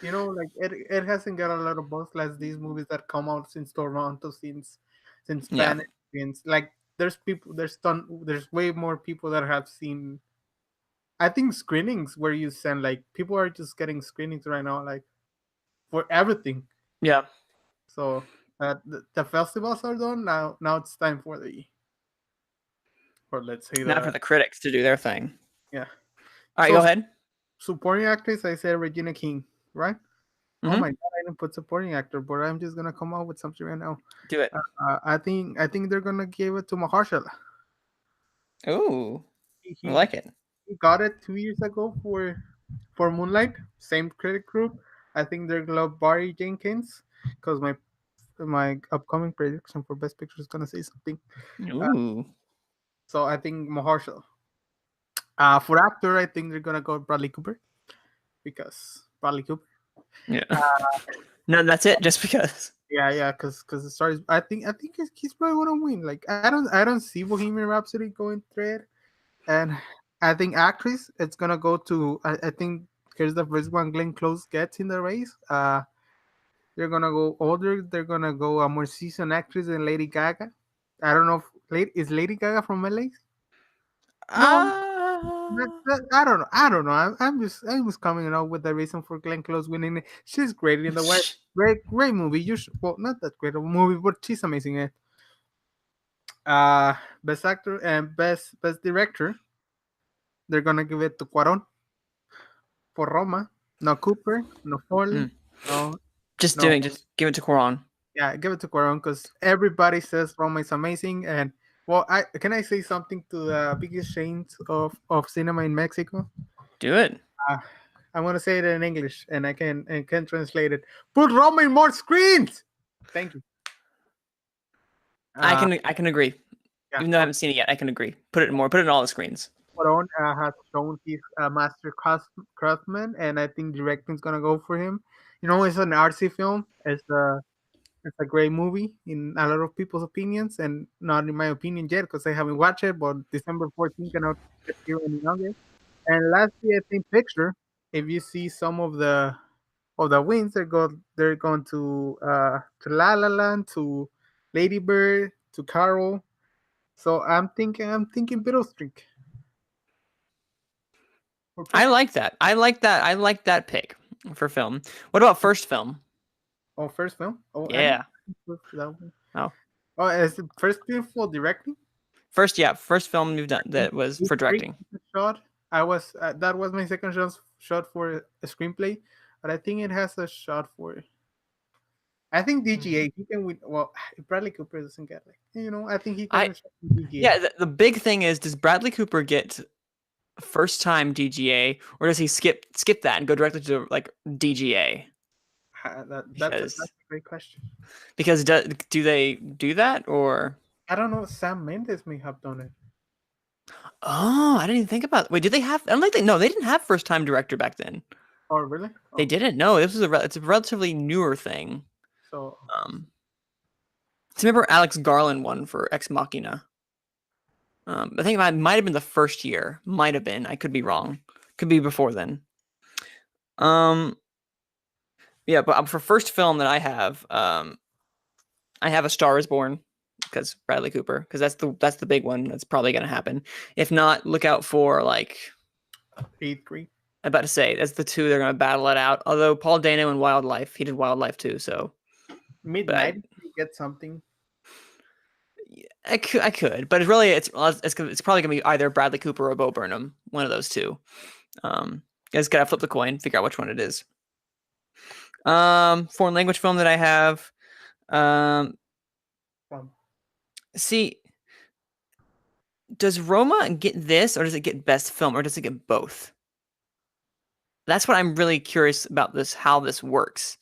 Like it hasn't got a lot of buzz like these movies that come out since Toronto, since Yeah. Spanish, since like there's there's way more people that have seen. I think screenings where you send like people are just getting screenings right now, like for everything. Yeah. So the festivals are done now. Now it's time for let's say Now for the critics to do their thing. Yeah. All right, go ahead. Supporting actress, I said Regina King, right? Mm-hmm. Oh my god, I didn't put supporting actor, but I'm just gonna come out with something right now. Do it. I think they're gonna give it to Mahershala. Ooh, I like it. He got it 2 years ago for Moonlight, same critic group. I think they're gonna love Barry Jenkins because my upcoming prediction for Best Picture is gonna say something. Ooh. So I think Mahershala. For actor, I think they're gonna go Bradley Cooper because Bradley Cooper. Yeah. No, that's it. Just because. Yeah, because the stars. I think he's probably gonna win. Like I don't see Bohemian Rhapsody going through it, and I think actress it's gonna go to. I think here's the first one Glenn Close gets in the race. They're gonna go older. They're gonna go a more seasoned actress than Lady Gaga. I don't know if is Lady Gaga from LA. No, I don't know. I don't know. I'm just coming up with the reason for Glenn Close winning. She's great in the West. Great movie. Well, not that great of a movie, but she's amazing in it. Best actor and best director. They're gonna give it to Cuarón for Roma. No Cooper, no Foley, no. Just no. just give it to Cuarón. Yeah, give it to Cuarón because everybody says Roma is amazing. And well, can I say something to the biggest chains of cinema in Mexico? Do it. I'm gonna say it in English, and I can translate it. Put Roma in more screens. Thank you. I can agree. Yeah. Even though I haven't seen it yet, I can agree. Put it in all the screens. Cuarón has shown his master craftsman, and I think directing is gonna go for him. It's an artsy film. It's a great movie in a lot of people's opinions, and not in my opinion yet because I haven't watched it. But December 14th cannot appear any longer. And lastly, I think picture. If you see some of the wins, they're going to La La Land, to Lady Bird, to Carol. So I'm thinking Beetle Streak. I like that. I like that pick for film. What about first film? Oh, first film. Oh, yeah. Oh, is the first film for directing? First film you've done that was for directing. Shot. I was that was my second shot for a screenplay, but I think it has a shot for. I think DGA he can win. Well, if Bradley Cooper doesn't get I think he can. DGA. Yeah, the big thing is, does Bradley Cooper get first time DGA, or does he skip that and go directly to like DGA? That's a great question. Because do they do that, or I don't know. Sam Mendes may have done it. Oh, I didn't even think about. Wait, did they have? I don't think no, they didn't have first time director back then. Oh, really? Oh. They didn't. No, this was it's a relatively newer thing. So, remember Alex Garland won for Ex Machina. I think it might have been the first year. Might have been. I could be wrong. Could be before then. Yeah, but for first film that I have A Star Is Born, because Bradley Cooper, because that's the big one. That's probably gonna happen. If not, look out for like 8th Grade. I'm about to say that's the two they're gonna battle it out. Although Paul Dano in Wildlife, he did Wildlife too. So Midnight, you get something. I could, but it's probably gonna be either Bradley Cooper or Bo Burnham, one of those two. You guys gotta flip the coin, figure out which one it is. Foreign language film that I have. Um, From see, does Roma get this, or does it get best film, or does it get both? That's what I'm really curious about this, how this works,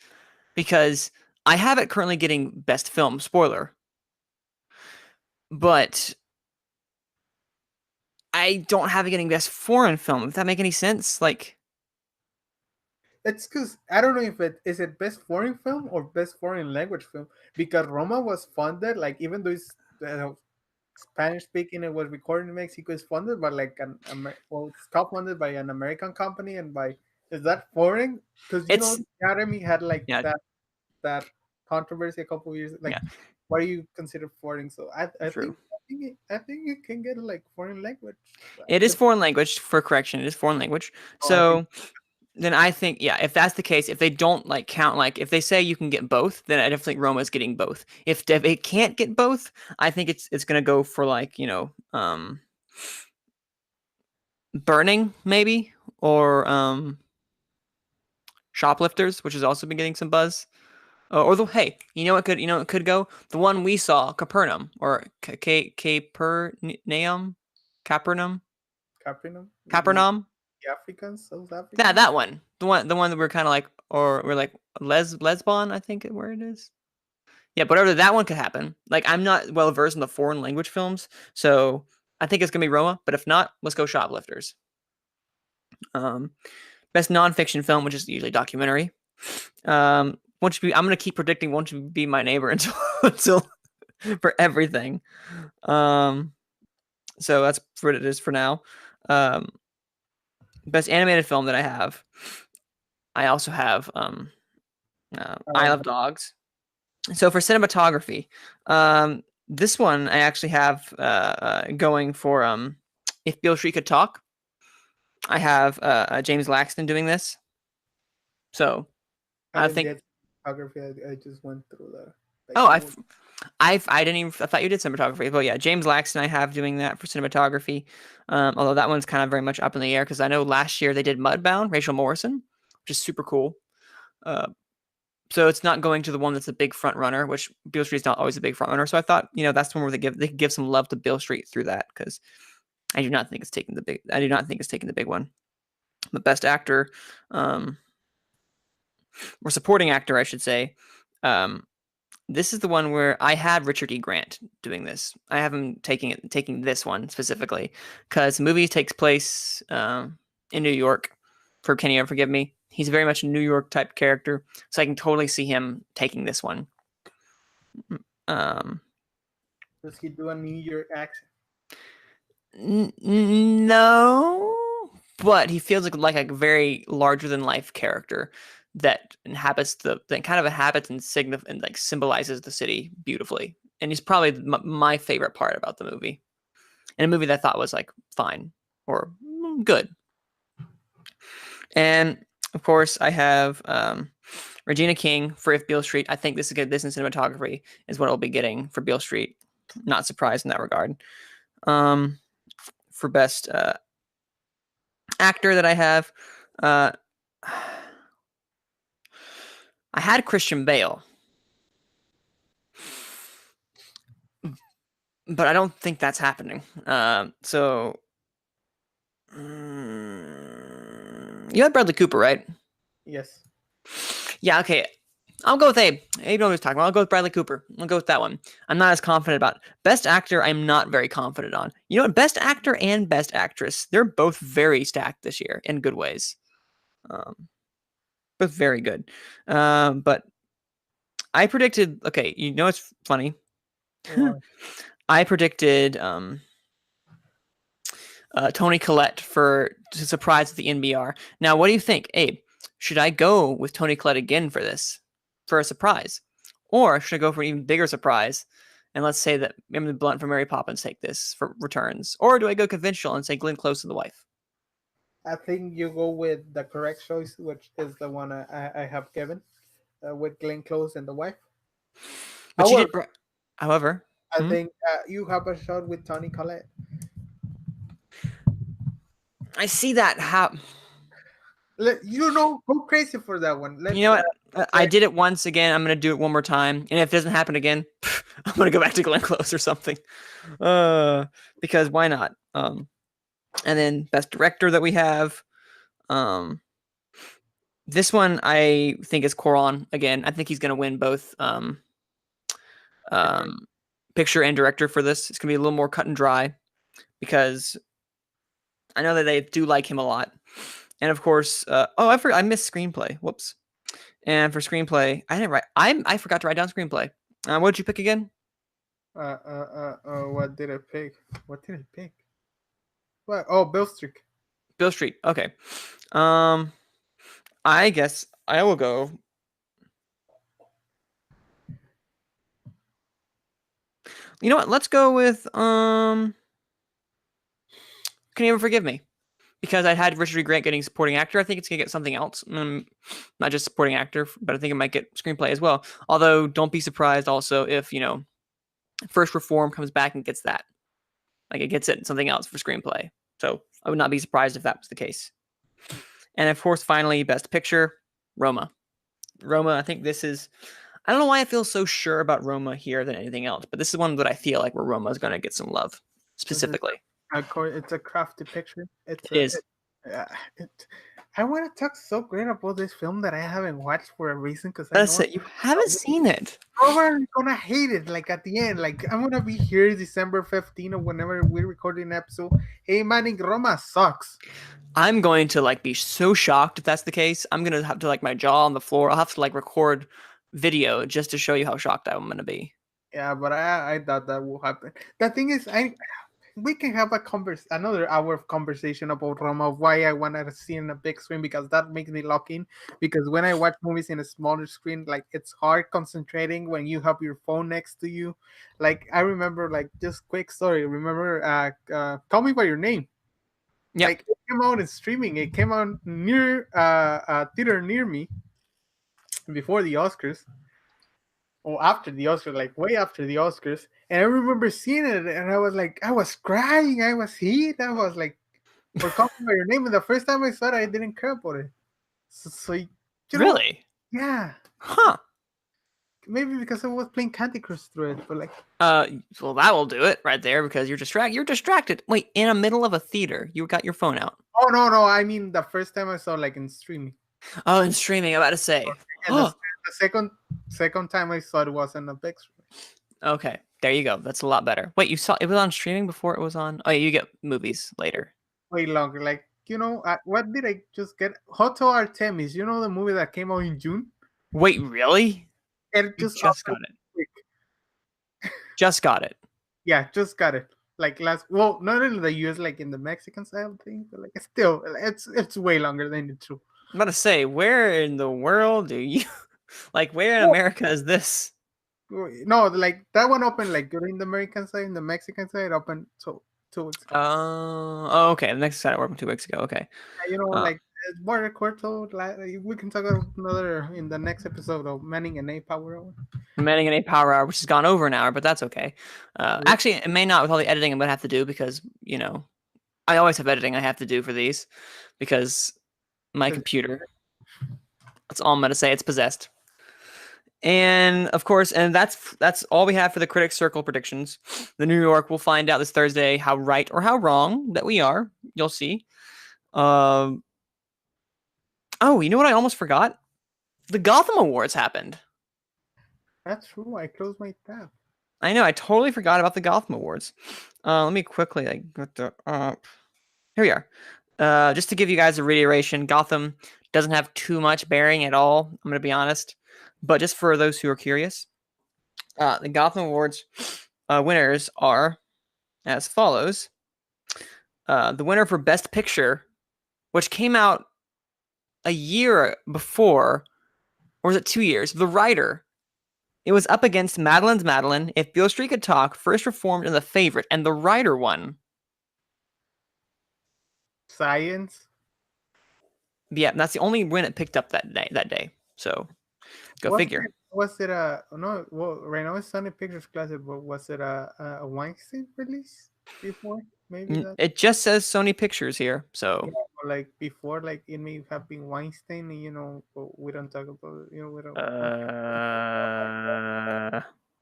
because I have it currently getting best film, spoiler, but I don't have it getting best foreign film. If that make any sense, like it's because I don't know if it best foreign film or best foreign language film because Roma was funded like even though it's Spanish speaking, it was recorded in Mexico. It's funded by like well, it's co-funded by an American company and by is that foreign? Because you know it's the Academy had like yeah, that controversy a couple of years. Like, yeah, what do you consider foreign? So true. I think you can get like foreign language. It is foreign language for correction. It is foreign language. Oh, I think So then I think, yeah, if that's the case, if they don't like count, like if they say you can get both, then I definitely think Roma's getting both. If it can't get both, I think it's gonna go for like Burning maybe, or Shoplifters, which has also been getting some buzz. Or the hey, it could go the one we saw, Capernaum or Capernaum, Capricorn, Capernaum. the Africans, South That Africans. that one, the one that we're kind of like, or we're like Lesbon, I think where it is. Yeah, but whatever, that one could happen. Like I'm not well versed in the foreign language films, so I think it's gonna be Roma. But if not, let's go Shoplifters. Um, Best nonfiction film, which is usually documentary. Won't you be? I'm gonna keep predicting. Won't you be my neighbor until until for everything. Um, so that's what it is for now. Um, Best animated film that I have. I also have I Love Dogs. So for cinematography, this one I actually have going for If Beale Street Could Talk. I have James Laxton doing this. So I I didn't think. get photography. I just went through like Oh, the I movie. I didn't even. I thought you did cinematography. But yeah, James Laxton I have doing that for cinematography. Although that one's kind of very much up in the air because I know last year they did Mudbound, Rachel Morrison, which is super cool. Uh, so it's not going to the one that's a big front runner, which Beale Street's not always a big front runner. So I thought, that's the one where they could give some love to Beale Street through that because I do not think it's taking the big. I do not think it's taking the big one. The best actor, um, or supporting actor, I should say. Um, this is the one where I had Richard E. Grant doing this. I have him taking this one specifically because the movie takes place in New York. For Can You Ever Forgive Me? He's very much a New York type character, so I can totally see him taking this one. Um, Does he do a New York accent? no, but he feels like a very larger than life character that kind of inhabits and like symbolizes the city beautifully. And he's probably my favorite part about the movie, and a movie that I thought was like fine or good. And of course, I have Regina King for If Beale Street. I think this is good. This in cinematography is what I'll be getting for Beale Street. Not surprised in that regard. For best actor that I have, uh, I had Christian Bale, but I don't think that's happening. You had Bradley Cooper, right? Yes. Yeah, okay. I'll go with Abe. Abe knows what he's talking about. I'll go with Bradley Cooper. I'll go with that one. I'm not as confident about. Best actor, I'm not very confident on. You know what? Best actor and best actress, they're both very stacked this year in good ways. Both very good. But I predicted, okay, it's funny. I predicted Toni Collette to surprise at the NBR. Now, what do you think, Abe? Should I go with Toni Collette again for a surprise, or should I go for an even bigger surprise? And let's say that Emily Blunt from Mary Poppins take this for returns, or do I go conventional and say Glenn Close to the wife? I think you go with the correct choice, which is the one I have given with Glenn Close and the wife. But you However, did. However, I think you have a shot with Tony Collette. I see that happen. Go crazy for that one. You know what? I did it once again. I'm gonna do it one more time, and if it doesn't happen again, I'm gonna go back to Glenn Close or something. Because why not? And then best director that we have. This one I think is Coron again. I think he's gonna win both picture and director for this. It's gonna be a little more cut and dry because I know that they do like him a lot. And of course, I missed screenplay. Whoops. And for screenplay, I didn't write. I forgot to write down screenplay. What did you pick again? What did I pick? What did I pick? What? Oh, Bill Street. Bill Street. Okay. I guess I will go. You know what? Let's go with Can You Ever Forgive Me? Because I had Richard E. Grant getting supporting actor. I think it's gonna get something else. Not just supporting actor, but I think it might get screenplay as well. Although, don't be surprised also if First Reform comes back and gets that. Like it gets it something else for screenplay. So I would not be surprised if that was the case. And of course, finally, Best Picture, Roma. Roma, I think this is. I don't know why I feel so sure about Roma here than anything else, but this is one that I feel like where Roma is going to get some love specifically. It's a crafty picture. It is. I want to talk so great about this film that I haven't watched for a reason because That's it. You haven't seen it. Probably gonna hate it. Like at the end, like I'm gonna be here December 15th or whenever we're recording an episode. Hey, man, Roma sucks. I'm going to be so shocked if that's the case. I'm gonna have to my jaw on the floor. I'll have to record video just to show you how shocked I'm gonna be. Yeah, but I thought that will happen. The thing is, we can have another hour of conversation about Roma, why I wanted to see in a big screen, because that makes me lock in. Because when I watch movies in a smaller screen, it's hard concentrating when you have your phone next to you. I remember, just quick story. Remember, Call Me by Your Name. Yeah. It came out in streaming. It came out near a theater near me before the Oscars. Or after the Oscars, way after the Oscars. And I remember seeing it, and I was crying, I was hit, I was for Call Me by Your Name. And the first time I saw it, I didn't care about it. So really? Yeah. Huh. Maybe because I was playing Candy Crush through it, but well, that will do it right there because you're distracted. Wait, in the middle of a theater, you got your phone out. Oh no! I mean the first time I saw in streaming. Oh, in streaming, I'm about to say. And the second time I saw it was in a big screen. Okay, there you go. That's a lot better. Wait, you saw it was on streaming before it was on? Oh, yeah, you get movies later. Way longer. What did I just get? Hotel Artemis. You know the movie that came out in June? Wait, really? It just got it. Just got it. Yeah, just got it. Not in the US, in the Mexican side thing, but it's way longer than the two. I'm about to say, where in the world do you where in America is this? No, that one opened during the American side, and the Mexican side opened 2 weeks ago. Oh, okay. The Mexican side opened 2 weeks ago. Okay. More record, so we can talk about another in the next episode of Manning and Abe Power Hour. Manning and Abe Power Hour, which has gone over an hour, but that's okay. Actually, it may not with all the editing I'm gonna have to do because I always have editing I have to do for these because my computer. That's all I'm gonna say. It's possessed. And of course, and that's all we have for the Critics Circle predictions. The New York will find out this Thursday how right or how wrong that we are. You'll see. Oh, you know what I almost forgot? The Gotham Awards happened. That's true. I closed my tab. I know. I totally forgot about the Gotham Awards. Let me quickly get the here we are. Just to give you guys a reiteration, Gotham doesn't have too much bearing at all. I'm going to be honest. But just for those who are curious, the Gotham Awards winners are as follows. The winner for Best Picture, which came out a year before, or was it 2 years? The Writer. It was up against Madeline's Madeline, If Beale Street Could Talk, First Reformed, and The Favorite, and The Writer won. Science. Yeah, that's the only win it picked up that day. So Go figure. Was it a no? Well, right now it's Sony Pictures Classic, but was it a Weinstein release before? Maybe that. It just says Sony Pictures here, so Yeah, or like before, like it may have been Weinstein, and but we don't talk about we don't.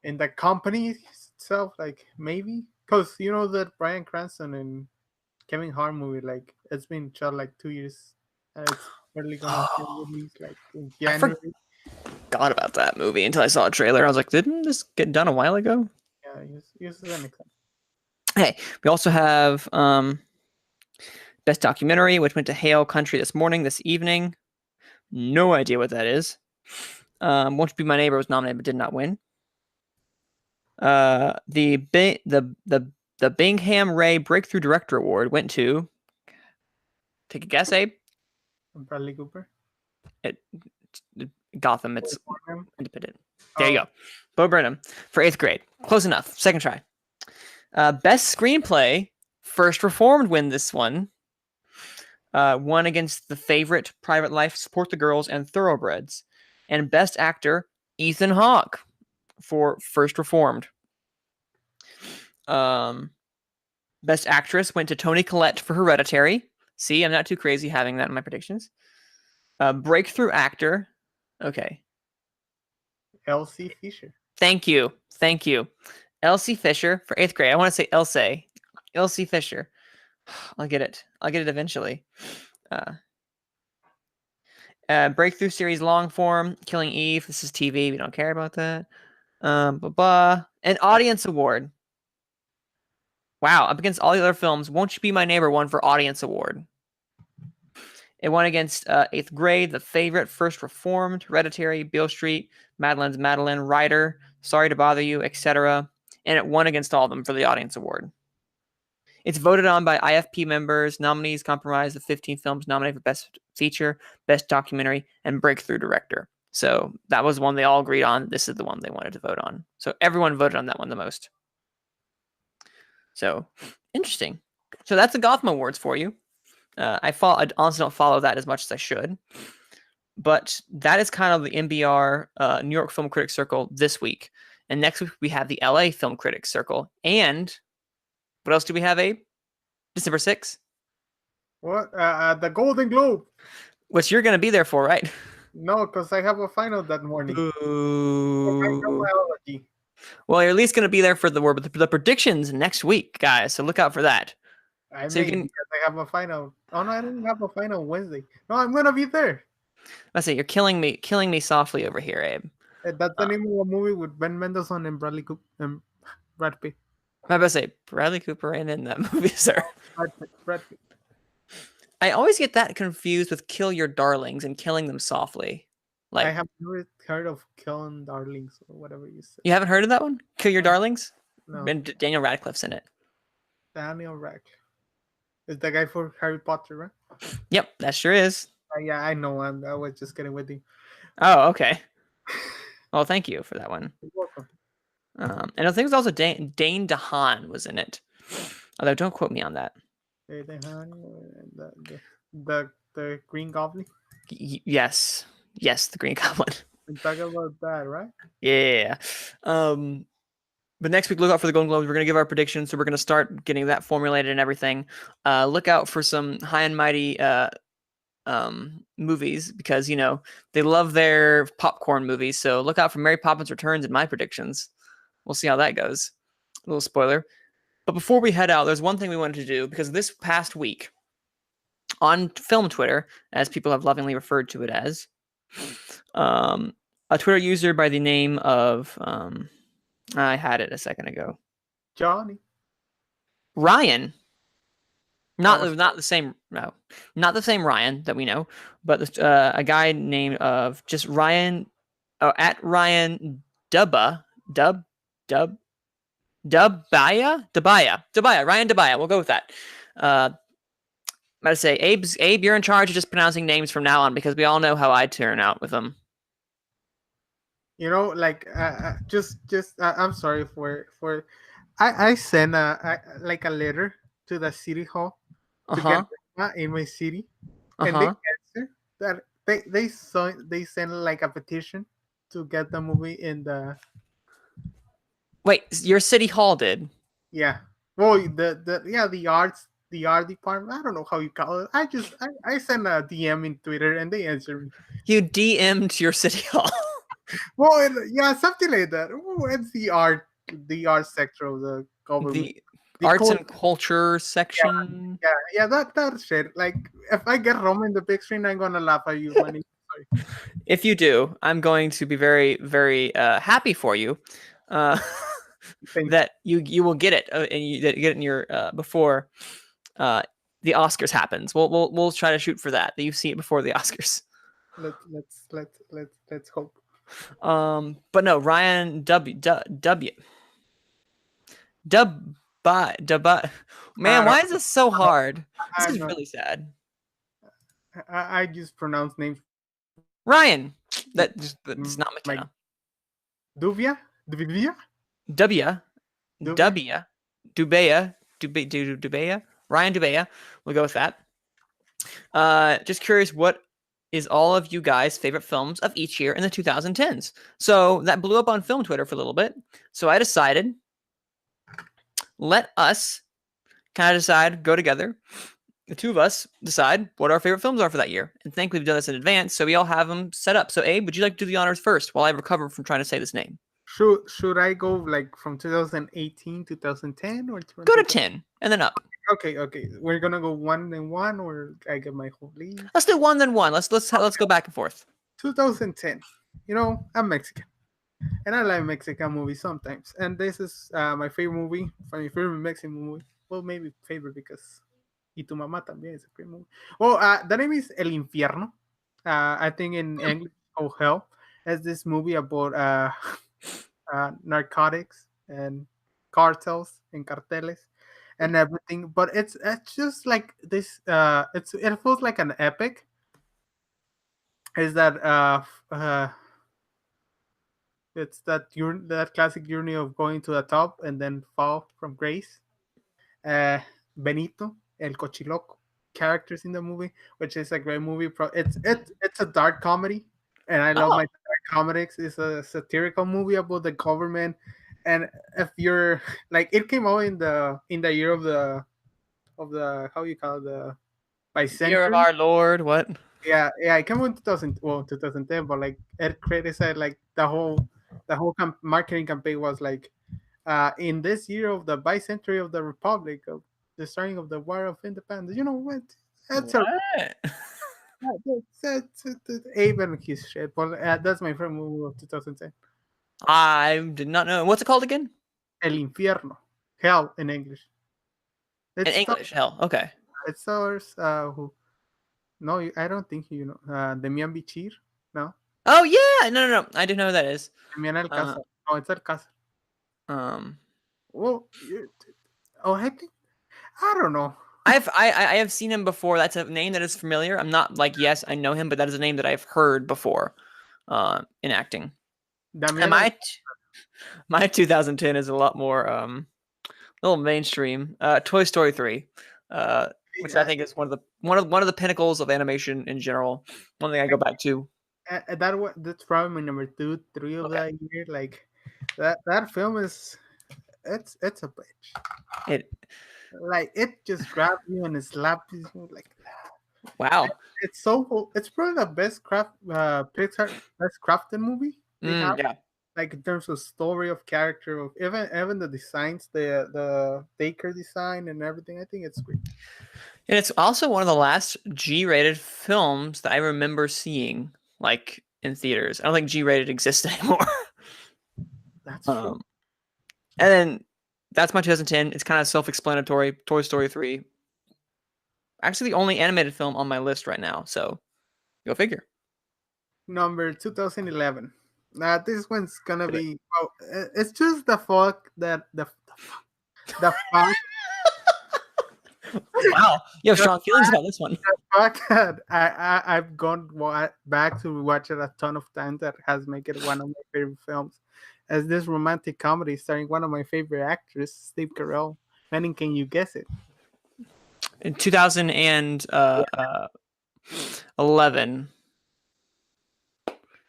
In the company itself, like maybe because that Bryan Cranston and Kevin Hart movie, like it's been shot like 2 years, and it's probably gonna be released like in I January. forgot about that movie until I saw a trailer. I was like, didn't this get done a while ago? Yeah, use an example. Hey, we also have Best Documentary, which went to Hail Country this evening. No idea what that is. Won't You Be My Neighbor was nominated but did not win. The Bingham Ray Breakthrough Director Award went to. Take a guess, Abe. Bradley Cooper. Gotham. It's independent. There you go. Bo Burnham for 8th grade. Close enough. Second try. Best Screenplay. First Reformed win this one. Won against The Favorite, Private Life, Support the Girls, and Thoroughbreds. And Best Actor, Ethan Hawke for First Reformed. Best Actress went to Toni Collette for Hereditary. See, I'm not too crazy having that in my predictions. Breakthrough Actor. Okay. Elsie Fisher. Thank you. Elsie Fisher for 8th grade. I want to say Elsie. Elsie Fisher. I'll get it eventually. Breakthrough series long form, Killing Eve. This is TV. We don't care about that. An audience award. Wow, up against all the other films, Won't You Be My Neighbor won for audience award. It won against 8th grade, The Favorite, First Reformed, Hereditary, Beale Street, Madeline's Madeline, Rider, Sorry to Bother You, etc. And it won against all of them for the audience award. It's voted on by IFP members. Nominees comprise the 15 films nominated for Best Feature, Best Documentary, and Breakthrough Director. So that was one they all agreed on. This is the one they wanted to vote on. So everyone voted on that one the most. So interesting. So that's the Gotham Awards for you. I honestly don't follow that as much as I should. But that is kind of the NBR New York Film Critics Circle this week. And next week we have the LA Film Critics Circle. And what else do we have, Abe? December 6th? What? The Golden Globe. Which you're going to be there for, right? No, because I have a final that morning. Ooh. Well, you're at least going to be there for the predictions next week, guys. So look out for that. Because I have a final. Oh no, I don't have a final Wednesday. No, I'm going to be there. Let's say you're killing me softly over here, Abe. That's the name of a movie with Ben Mendelsohn and Bradley Cooper and Brad Pitt. I'm about to say Bradley Cooper ain't in that movie, sir. Brad Pitt. I always get that confused with Kill Your Darlings and Killing Them Softly. Like, I have never heard of Killing Darlings or whatever you said. You haven't heard of that one? Kill Your Darlings? No. And Daniel Radcliffe's in it. Daniel Radcliffe. Is the guy for Harry Potter, right? Yep, that sure is. Yeah, I know. I was just kidding with you. Oh, okay. Well, thank you for that one. You're welcome. And I think it was also Dane DeHaan was in it. Although, don't quote me on that. The Green Goblin? Yes, the Green Goblin. We're talking about that, right? Yeah. But next week, look out for the Golden Globes. We're going to give our predictions, so we're going to start getting that formulated and everything. Look out for some high and mighty movies because, they love their popcorn movies. So look out for Mary Poppins Returns and my predictions. We'll see how that goes. A little spoiler. But before we head out, there's one thing we wanted to do because this past week on film Twitter, as people have lovingly referred to it as, a Twitter user by the name of... I had it a second ago. Johnny. Ryan. Not the same. No, not the same Ryan that we know, but a guy named of just Ryan. Oh, at Ryan Dubaya. Ryan Dubaya. We'll go with that. I'm gonna say Abe, you're in charge of just pronouncing names from now on because we all know how I turn out with them. I'm sorry for I sent a letter to the city hall to get in my city, and they answer that they sent like a petition to get the movie in the Wait, your city hall did. yeah. Well, the art department. I don't know how you call it. I sent a DM in Twitter and they answered me. You DM'd your city hall. Well, yeah, something like that. Oh, it's the art sector of the government. The The arts cult, and culture yeah, section. yeah, that shit. Like, if I get Roma in the big screen, I'm gonna laugh at you, money. Sorry. If you do, I'm going to be very, very happy for you. Uh, Thank that you will get it and you get it in your before uh, the Oscars happens. We'll try to shoot for that. That you see it before the Oscars. let's hope. But no, Ryan Dub Dub. Man, I don't. why is this so hard? This I'm is not. really sad. I just pronounce names. Ryan, that's not Like Matena. Duvia, Duvia, W Duvia. W Dubea. Ryan Dubea. We'll go with that. Just curious, what is all of you guys' favorite films of each year in the 2010s? So that blew up on film Twitter for a little bit. So I decided, let us kind of decide, go together. The two of us decide what our favorite films are for that year. And thankfully, we've done this in advance, so we all have them set up. So Abe, would you like to do the honors first while I recover from trying to say this name? Should I go like from 2018, 2010, or Go to 2010? 10 and then up. Okay. We're gonna go one and one, or I get my whole list. Let's do one then one. Let's go back and forth. 2010. You know, I'm Mexican, and I like Mexican movies sometimes. And this is my favorite movie, my favorite Mexican movie. Well, maybe favorite because Y tu mamá también is a great movie. Well, the name is El Infierno. I think in English, Oh Hell. It's this movie about narcotics and cartels and carteles and everything. But it's just like this. It feels like an epic. Is that it's that classic journey of going to the top and then fall from grace. Benito, El Cochiloco, characters in the movie, which is a great movie. It's a dark comedy, and I love Oh, my dark comedies. It's a satirical movie about the government, and if you're like, it came out in the year of the how you call it, the year of bicentenary. our Lord. What? Yeah, it came out in 2010, but like it criticized like the whole marketing campaign was like in this year of the bicentenary of the Republic, of the starting of the War of Independence. You know what? That's a What? that's Abe and his shit. But that's my favorite movie of 2010. I did not know. What's it called again? El Infierno, Hell in English. In It's stars, English. Hell. Okay. it stars who? No, I don't think you know. Demian Bichir, no. Oh yeah. No. I do know who that is. Demian Uh, Alcázar. No, it's Alcázar. um, Well, oh, I think I don't know. I have seen him before. That's a name that is familiar. I'm not like, yes, I know him, but that is a name that I've heard before in acting. And Damian my 2010 is a lot more a little mainstream. Toy Story 3, which I think is one of the pinnacles of animation in general. One thing I go back to. that's probably my number two, three of Okay. that year. Like that film is it's a bitch. It Like it just grabs you and it slaps you like wow. it's probably the best Pixar best crafted movie they have. Yeah. Like in terms of story of character of even the designs, the Baker design and everything. I think it's great. And it's also one of the last G-rated films that I remember seeing, like in theaters. I don't think G-rated exists anymore. That's true. Um, and then that's my 2010. It's kind of self-explanatory. Toy Story 3, actually the only animated film on my list right now. So go figure. Number 2011. This one's gonna Do it. be. Well, it's just the fuck that the fact Wow, you have the strong feelings about this one. fact that I've gone back to watch it a ton of times that has made it one of my favorite films. As this romantic comedy starring one of my favorite actors, Steve Carell. Manning, can you guess it? In 2011,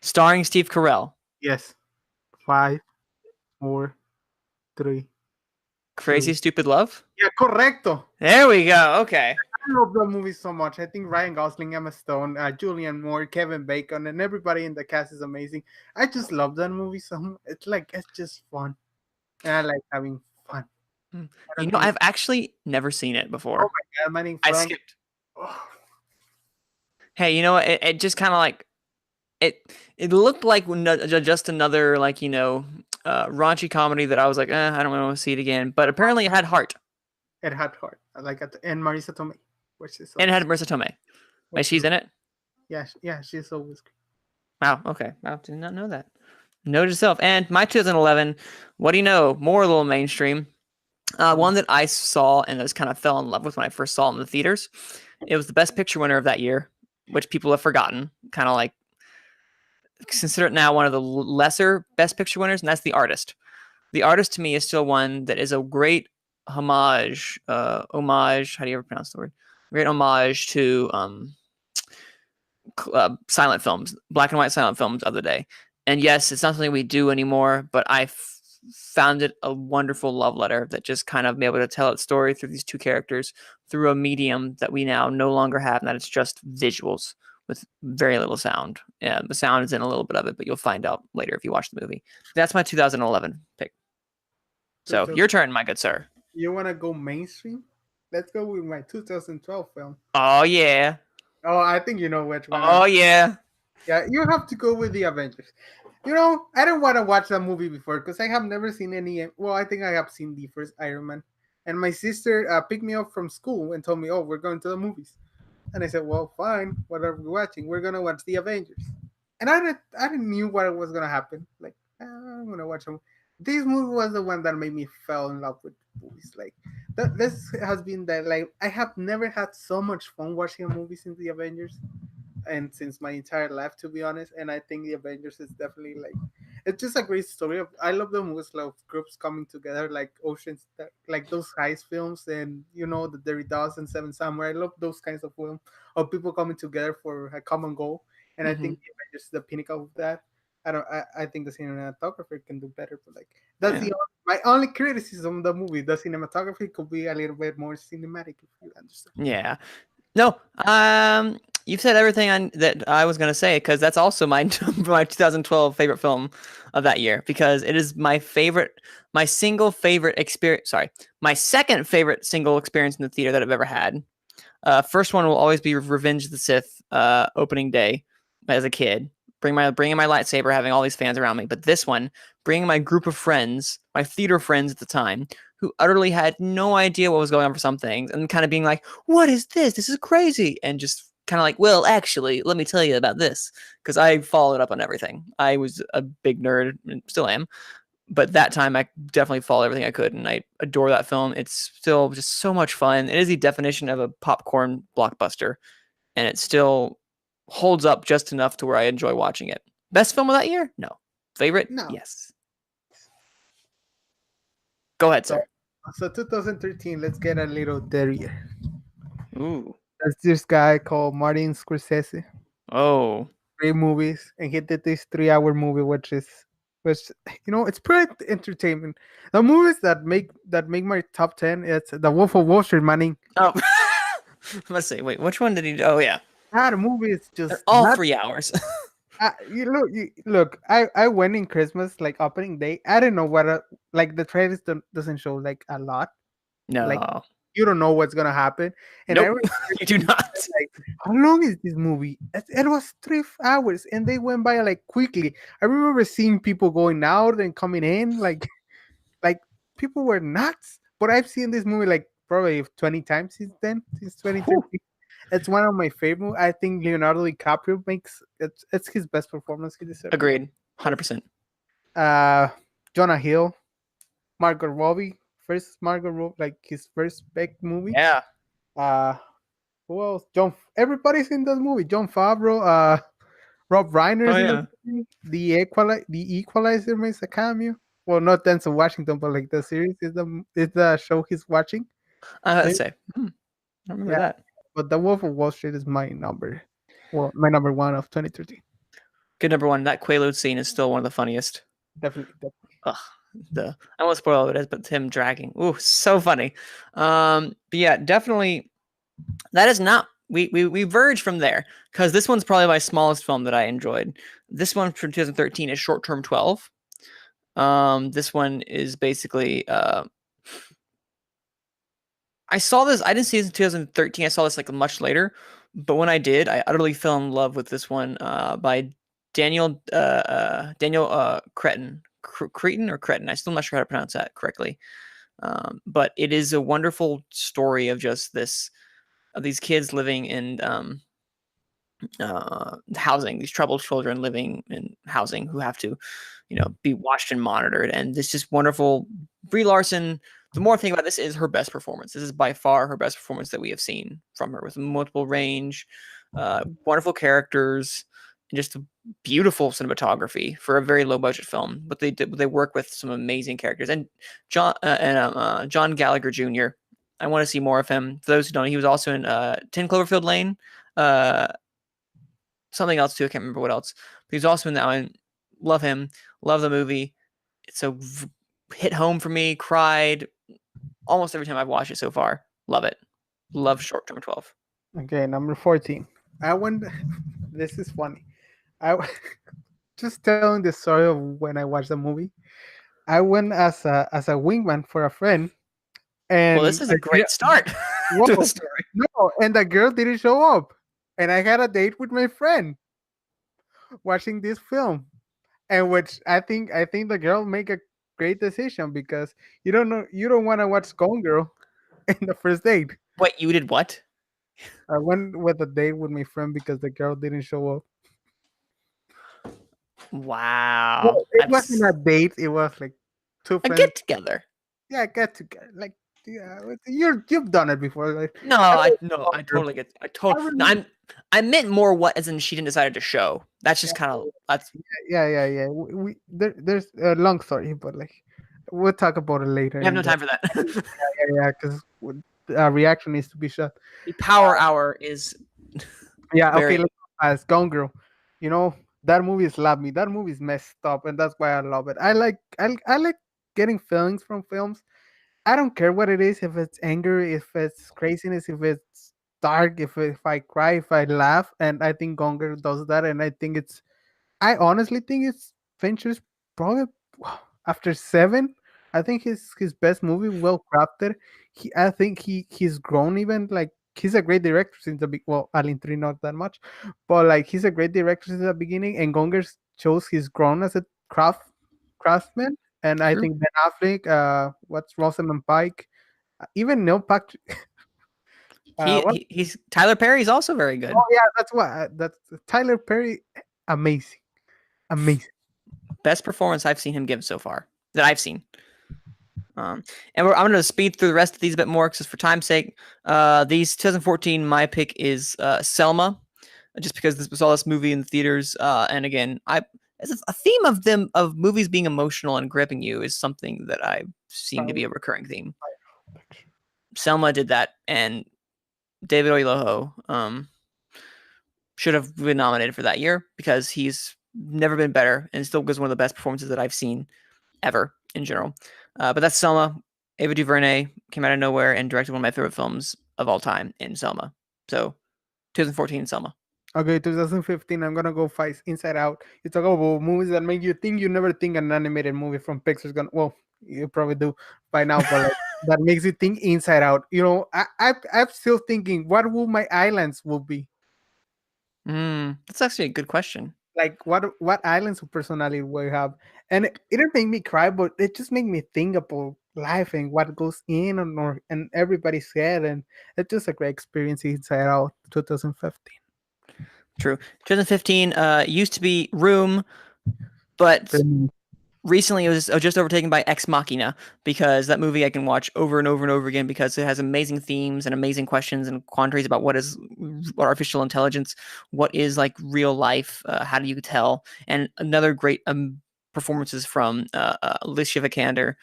starring Steve Carell. Yes. 5, 4, 3, Crazy 2. Stupid Love. Yeah, correcto. There we go. Okay. I love the movie so much. I think Ryan Gosling, Emma Stone, Julianne Moore, Kevin Bacon, and everybody in the cast is amazing. I just love that movie so much. It's just fun, and I like having fun. Mm. I You don't know, think. I've actually never seen it Oh before. my God, Manning I Frank. skipped. Oh, Hey, you know what? It just kind of like it. It looked like just another like raunchy comedy that I was like, I don't want to see it again. But apparently, it had heart it had heart. I like it, and Marisa Tomei, which is and it had always, Marissa Tomei. Wait, which she's is in it. yeah, yeah, she's always great. Wow. Okay. Wow. Did not know that. Note to yourself. And my 2011. What do you know? More a little mainstream. One that I saw and I just kind of fell in love with when I first saw it in the theaters. It was the Best Picture winner of that year, which people have forgotten. Kind of like consider it now one of the lesser Best Picture winners, and that's The Artist. The Artist to me is still one that is a great homage. How do you ever pronounce the word? Great homage to silent films, black and white silent films of the day. And yes, it's not something we do anymore, but I found it a wonderful love letter that just kind of be able to tell its story through these two characters through a medium that we now no longer have, and that it's just visuals with very little sound. Yeah, the sound is in a little bit of it, but you'll find out later if you watch the movie. That's my 2011 pick. So your turn, my good sir. You want to go mainstream? Let's go with my 2012 film. Oh yeah. Oh, I think you know which one. Oh yeah. Yeah, you have to go with the Avengers. You know, I didn't want to watch that movie before because I have never seen any. Well, I think I have seen the first Iron Man, and my sister picked me up from school and told me, "Oh, we're going to the movies," and I said, "Well, fine. What are we watching? We're gonna watch the Avengers." And I didn't knew what was gonna happen. Like, I'm gonna watch them. This movie was the one that made me fell in love with movies. Like, this has been that. Like, I have never had so much fun watching a movie since the Avengers and since my entire life, to be honest. And I think the Avengers is definitely like it's just a great story. I love the movies of groups coming together, like Oceans, like those heist films, and the Dirty Dozen, Seven Samurai. I love those kinds of films of people coming together for a common goal. And I Mm-hmm. think the Avengers is the pinnacle of that. I don't. I think the cinematographer can do better, but like that's Yeah. the my only criticism of the movie. The cinematography could be a little bit more cinematic, if you understand. Yeah. No, you've said everything that I was gonna say because that's also my my 2012 favorite film of that year because it is my single favorite experience. Sorry, my second favorite single experience in the theater that I've ever had. First one will always be Revenge of the Sith opening day as a kid. Bringing my lightsaber, having all these fans around me. But this one, bringing my group of friends, my theater friends at the time, who utterly had no idea what was going on for some things, and kind of being like, "What is this? This is crazy!" And just kind of like, "Well, actually, let me tell you about this," because I followed up on everything. I was a big nerd, and still am, but that time I definitely followed everything I could, and I adore that film. It's still just so much fun. It is the definition of a popcorn blockbuster, and it still holds up just enough to where I enjoy watching it. Best film of that year? No. Favorite? No. Yes. Go ahead, So, sir. so 2013, let's get a little dirtier. Ooh. There's this guy called Martin Scorsese. Oh. Great movies, and he did this 3-hour movie, which it's pretty entertainment. The movies that make my top 10, it's The Wolf of Wall Street, Manning. Oh. Let's see. Wait, which one did he do? Oh yeah. That movie is They're just all not. 3 hours. Look. I went in Christmas, like opening day. I didn't know like the trailers doesn't show like a lot. Like No. you don't know what's gonna happen. And I Nope. remember You do not. like, how long is this movie? It was 3 hours, and they went by like quickly. I remember seeing people going out and coming in, like people were nuts. But I've seen this movie like probably 20 times since then, since Whew. 2013. It's one of my favorite. I think Leonardo DiCaprio makes it's his best performance he deserves. Agreed. 100%. Uh, Jonah Hill, Margot Robbie, first Margot Robbie, like his first big movie. Yeah. Uh, who else? Everybody's in that movie. John Favreau. Rob Oh Reiner's in the yeah. movie. The Equalizer makes a cameo. Well, not Denzel Washington, but like the series is the show he's watching. Let's Maybe- say. I remember Yeah, that. but The Wolf of Wall Street is my number. Well, my number one of 2013. Good number one. That Quaalude scene is still one of the funniest. Definitely, definitely. Ugh, I won't spoil what it is, but it's him dragging. Ooh, so funny. But yeah, definitely. That is not. We verge from there because this one's probably my smallest film that I enjoyed. This one from 2013 is Short Term 12. This one is basically. I saw this. I didn't see this in 2013. I saw this like much later, but when I did, I utterly fell in love with this one by Daniel Cretin or Cretin. I'm still not sure how to pronounce that correctly. But it is a wonderful story of just this of these kids living in housing, these troubled children living in housing who have to, be watched and monitored. And this just wonderful Brie Larson. The more thing about this is her best performance. This is by far her best performance that we have seen from her, with multiple range, wonderful characters, and just a beautiful cinematography for a very low budget film. But they work with some amazing characters. And John Gallagher Jr. I want to see more of him. For those who don't know, he was also in 10 Cloverfield Lane, something else too. I can't remember what else. But he's also in that one. Love him. Love the movie. It's a hit home for me. Cried almost every time I've watched it so far. Love it. Love Short Term 12. Okay, number 14. I went. This is funny. I just telling the story of when I watched the movie. I went as a wingman for a friend, and Well, this is a great start to the story. No, and the girl didn't show up, and I had a date with my friend watching this film, and which I think the girl make a great decision because you don't want to watch Gone Girl in the first date. Wait, you did what? I went with a date with my friend because the girl didn't show up. Wow. Well, it wasn't a date. It was like two A friends. get together. Yeah, get together. Like, yeah, you've done it before. Like, No, I totally get. I meant more what as in she didn't decide to show. That's just kind of that's. Yeah. There's a long story, but like we'll talk about it later. We have no time for that. Yeah, because our reaction needs to be shut. The Power Hour is. Yeah, okay. As Gone Girl, that movie slapped me. That movie is messed up, and that's why I love it. I like getting feelings from films. I don't care what it is, if it's anger, if it's craziness, if it's dark, if I cry, if I laugh, and I think Gone Girl does that, and I honestly think it's Fincher's probably after Seven. I think his best movie, well crafted. I think he's grown, even like he's a great director since the big. Well, Alien 3 not that much, but like he's a great director since the beginning. And Gone Girl shows he's grown as a craftsman. And I think Ben Affleck, what's Rosamund Pike, even Neil Patrick. He's Tyler Perry's also very good. Oh yeah, that's Tyler Perry, amazing. Best performance I've seen him give so far that I've seen. And I'm going to speed through the rest of these a bit more because for time's sake. These 2014, my pick is Selma, just because we saw this movie in the theaters. And again, as a theme of movies being emotional and gripping you is something that I've seen to be a recurring theme. Selma did that, and David Oyelowo should have been nominated for that year because he's never been better and still gives one of the best performances that I've seen ever in general. But that's Selma. Ava DuVernay came out of nowhere and directed one of my favorite films of all time in Selma. So 2014 Selma. Okay, 2015, I'm gonna go fight Inside Out. You talk about movies that make you think. You never think an animated movie from Pixar's gonna. Well, you probably do by now, but like, that makes you think Inside Out. I'm still thinking, what will my islands will be? That's actually a good question. Like, what islands of personality will have? And it didn't make me cry, but it just made me think about life and what goes in and everybody's head, and it's just a great experience. Inside Out, 2015. True. 2015 used to be Room, but recently it was just overtaken by Ex Machina because that movie I can watch over and over and over again because it has amazing themes and amazing questions and quandaries about what is artificial intelligence, what is like real life, how do you tell, and another great performances from Alicia Vikander,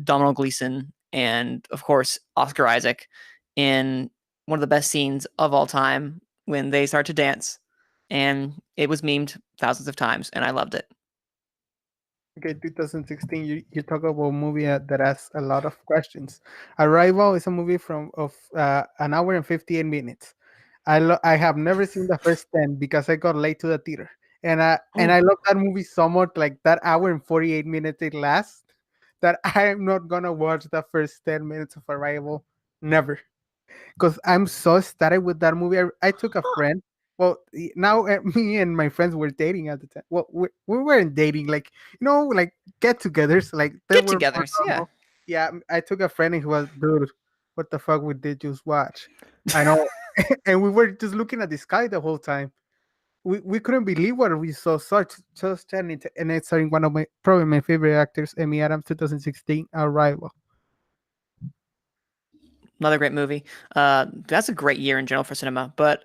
Domhnall Gleeson, and of course Oscar Isaac in one of the best scenes of all time when they start to dance and it was memed thousands of times, and I loved it. Okay, 2016. You talk about a movie that has a lot of questions. Arrival is a movie from of an hour and 58 minutes. I have never seen the first 10 because I got late to the theater, and I Oh, love that movie so much. Like that hour and 48 minutes it lasts, that I am not gonna watch the first 10 minutes of Arrival. Never, because I'm so started with that movie. I took a friend. Well, now me and my friends were dating at the time. Well, we weren't dating, like like get-togethers. Like they were more get-togethers, yeah. normal. Yeah, I took a friend and he was, dude, what the fuck we did just watch? I know, and we were just looking at the sky the whole time. We couldn't believe what we saw. Such and it's starring one of my probably my favorite actors, Amy Adams, 2016, Arrival. Another great movie. That's a great year in general for cinema. But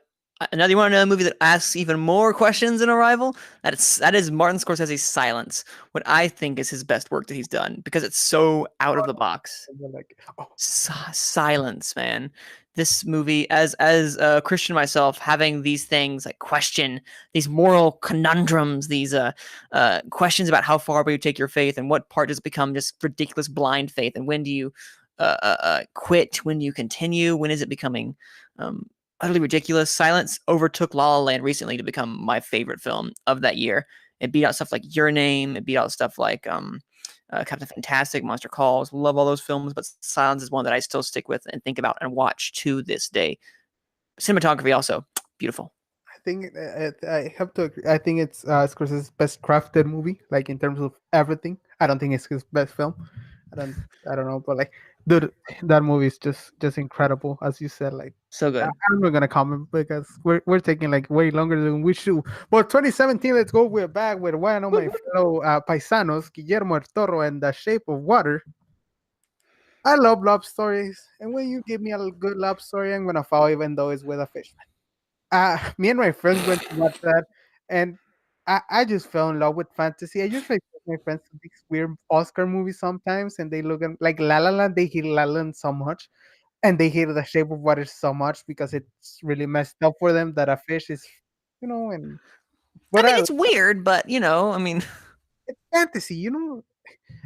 another, you want to know a movie that asks even more questions than Arrival? That is Martin Scorsese's Silence, what I think is his best work that he's done because it's so out of the box. And we're like, oh, Silence, man. This movie, as a Christian myself, having these things like question these moral conundrums, these questions about how far will you take your faith, and what part does it become just ridiculous blind faith, and when do you quit, when do you continue, when is it becoming utterly ridiculous? Silence overtook La La Land recently to become my favorite film of that year. It beat out stuff like Your Name. It beat out stuff like Captain Fantastic, Monster Calls. Love all those films, but Silence is one that I still stick with and think about and watch to this day. Cinematography also beautiful. I think I have to agree. I think it's Scorsese's best crafted movie, like in terms of everything. I don't think it's his best film. I don't I don't know, but like, dude, that movie is just incredible, as you said. Like, So good. I'm not gonna comment because we're taking like way longer than we should. But 2017, let's go. We're back with one of my fellow paisanos, Guillermo El Toro, and The Shape of Water. I love love stories, and when you give me a good love story, I'm gonna follow, even though it's with a fish. Me and my friends went to watch that, and I just fell in love with fantasy. I usually take my friends to these weird Oscar movies sometimes, and they look at like La La Land. They hate La La Land so much, and they hate The Shape of Water so much because it's really messed up for them that a fish is, and I but mean, it's weird, but I mean, it's fantasy, and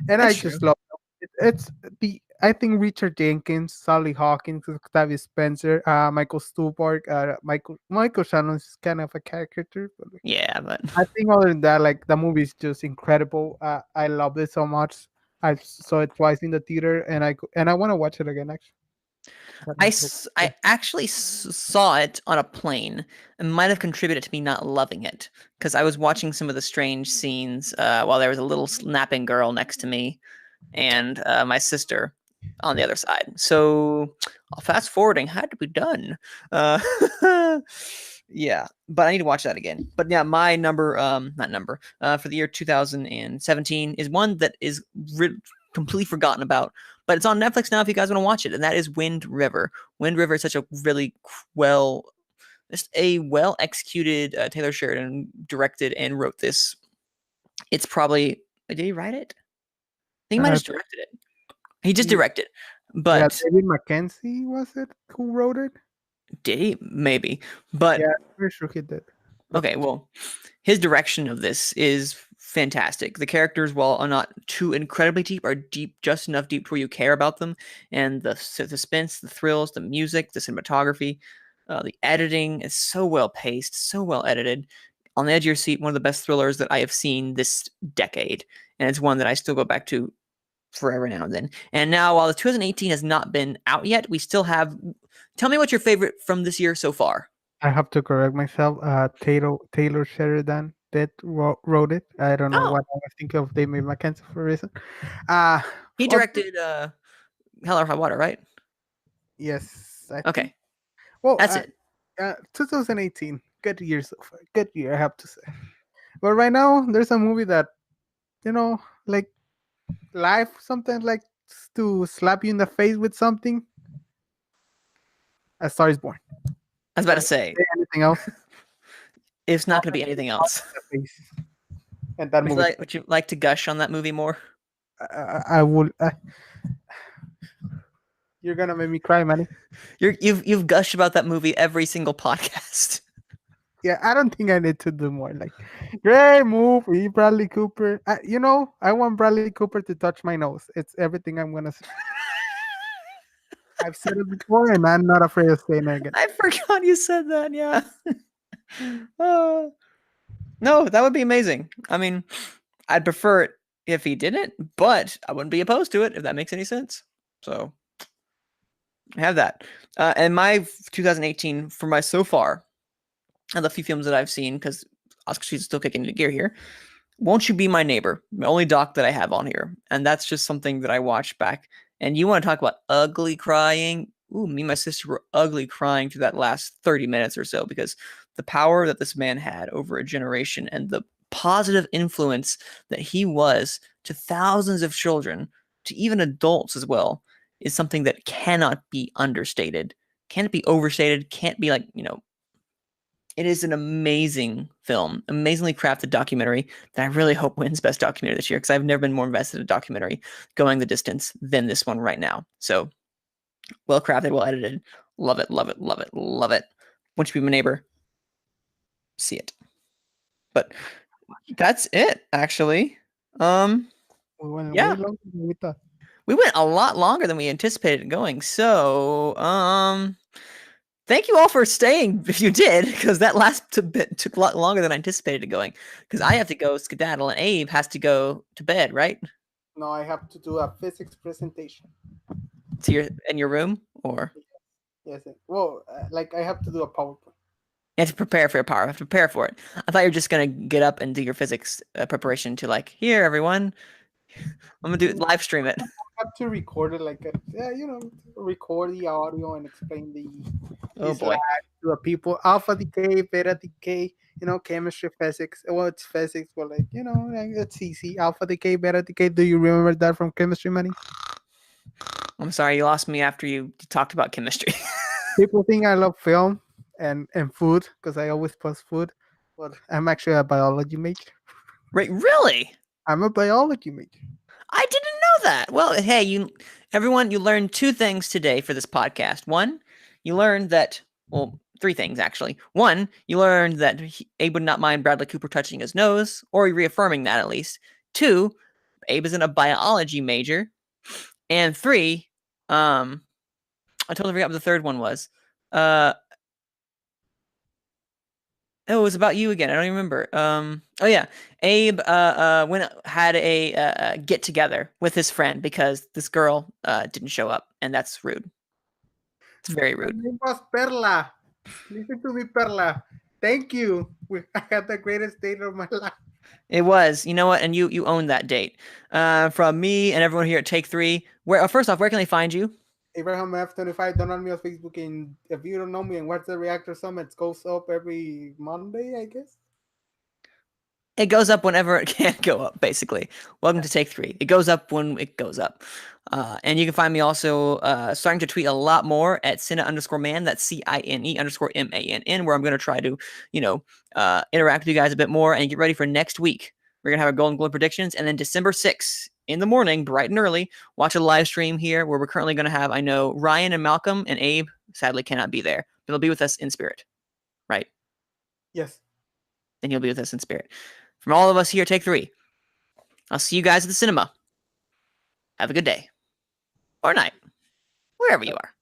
I it's true. just love it. It's the I think Richard Jenkins, Sally Hawkins, Octavia Spencer, Michael Stuhlbarg, Michael Shannon is kind of a caricature, but like, Yeah, but I think other than that, like the movie is just incredible. I love it so much. I saw it twice in the theater, and I want to watch it again. Actually, I actually saw it on a plane and might have contributed to me not loving it because I was watching some of the strange scenes while there was a little napping girl next to me and my sister on the other side. So fast forwarding had to be done. Uh, yeah, but I need to watch that again. But yeah, my number, not number, for the year 2017 is one that is completely forgotten about, but it's on Netflix now if you guys want to watch it, and that is Wind River. Wind River is such a really well, just a well executed. Taylor Sheridan directed and wrote this. It's probably, did he write it? I think he might have uh, just directed it. He just yeah, directed, yeah, but David Mackenzie was it who wrote it? did he? Maybe. But Yeah, I'm pretty sure he did. But okay, well, his direction of this is fantastic. The characters, while are not too incredibly deep, are deep just enough deep to where you care about them, and the suspense, the thrills, the music, the cinematography, the editing is so well paced, so well edited. On the edge of your seat, one of the best thrillers that I have seen this decade, and it's one that I still go back to forever now and then. And now, while the 2018 has not been out yet, we still have. Tell me what's your favorite from this year so far. I have to correct myself. Taylor Sheridan that wrote it. I don't know Oh, what I was thinking of David Mackenzie for a reason. Uh he for- directed Hell or High Water, right? yes, I think. Okay, Well, that's it. 2018, good year so far. Good year, I have to say. But right now, there's a movie that like life, something like to slap you in the face with something. A Star is Born. I was about to say Anything else? it's not going to be anything else. The face. And that movie. Would you like to gush on that movie more? I will. You're gonna make me cry, man. You've gushed about that movie every single podcast. Yeah, I don't think I need to do more. Like, great movie, Bradley Cooper. I want Bradley Cooper to touch my nose. It's everything I'm gonna say. I've said it before, and I'm not afraid of saying it again. I forgot you said that. Yeah. Uh, no, that would be amazing. I mean, I'd prefer it if he didn't, but I wouldn't be opposed to it if that makes any sense. So I have that. And my 2018 for my so far, and the few films that I've seen, because Oscar She's still kicking into gear here. Won't You Be My Neighbor? The only doc that I have on here, and that's just something that I watched back. And you want to talk about ugly crying? Ooh, me and my sister were ugly crying through that last 30 minutes or so because the power that this man had over a generation and the positive influence that he was to thousands of children, to even adults as well, is something that cannot be understated, can't be overstated, can't be it is an amazing film, amazingly crafted documentary that I really hope wins Best Documentary this year because I've never been more invested in a documentary going the distance than this one right now. So well crafted, well edited. Love it, love it, love it, love it. Won't You Be My Neighbor? See it. But that's it, actually. We went way Yeah, longer than we thought. we went a lot longer than we anticipated going. So, thank you all for staying if you did, because that last bit took a lot longer than I anticipated it going. Because I have to go skedaddle and Abe has to go to bed, right? No, I have to do a physics presentation. To your in your room, or Yes. Well, like I have to do a PowerPoint. you have to prepare for your power. You have to prepare for it. I thought you were just gonna get up and do your physics preparation to here, everyone. I'm gonna do live stream it. Have to record it record the audio and explain Oh these boy. labs to the people. Alpha decay, beta decay, chemistry, physics. Well, it's physics, but it's easy. Alpha decay, beta decay. Do you remember that from chemistry, money? I'm sorry you lost me after you talked about chemistry. People think I love film and food because I always post food, but I'm actually a biology major. Right? Really? I'm a biology major. I didn't know that. Well, hey, everyone, you learned two things today for this podcast. One, you learned that, well, three things actually. One, you learned that Abe would not mind Bradley Cooper touching his nose, or reaffirming that at least. Two, Abe isn't a biology major. And three, I totally forgot what the third one was. Oh, it was about you again. I don't even remember. Oh yeah, Abe had a get together with his friend because this girl didn't show up, and that's rude. It's very My rude. name was Perla. Listen to me, Perla. Thank you. I had the greatest date of my life. It was. You know what? And you owned that date. From me and everyone here at Take Three. Where first off, where can they find you? Abraham F25. Don't on me on Facebook. And if you don't know me, and what's the Reactor Summit goes up every Monday, I guess. It goes up whenever it can go up, basically. Welcome to Take Three. It goes up when it goes up. And you can find me also starting to tweet a lot more at Cine_man. That's CINE_MANN, where I'm going to try to, interact with you guys a bit more and get ready for next week. We're going to have our Golden Globe predictions. And then December 6th in the morning, bright and early, watch a live stream here where we're currently going to have, I know, Ryan and Malcolm and Abe sadly cannot be there, but they'll be with us in spirit, right? Yes. And you'll be with us in spirit. From all of us here, Take Three. I'll see you guys at the cinema. Have a good day. Or night. Wherever you are.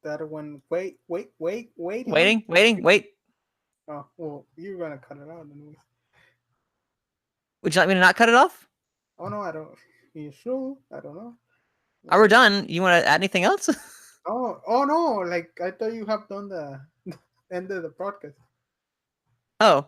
That one. Wait. Wait. Oh, well, you're going to cut it out anyway. Would you like me to not cut it off? Oh, no, I don't. You sure? I don't know. Are we done? You want to add anything else? Oh no! Like I thought you have done the end of the podcast. Oh.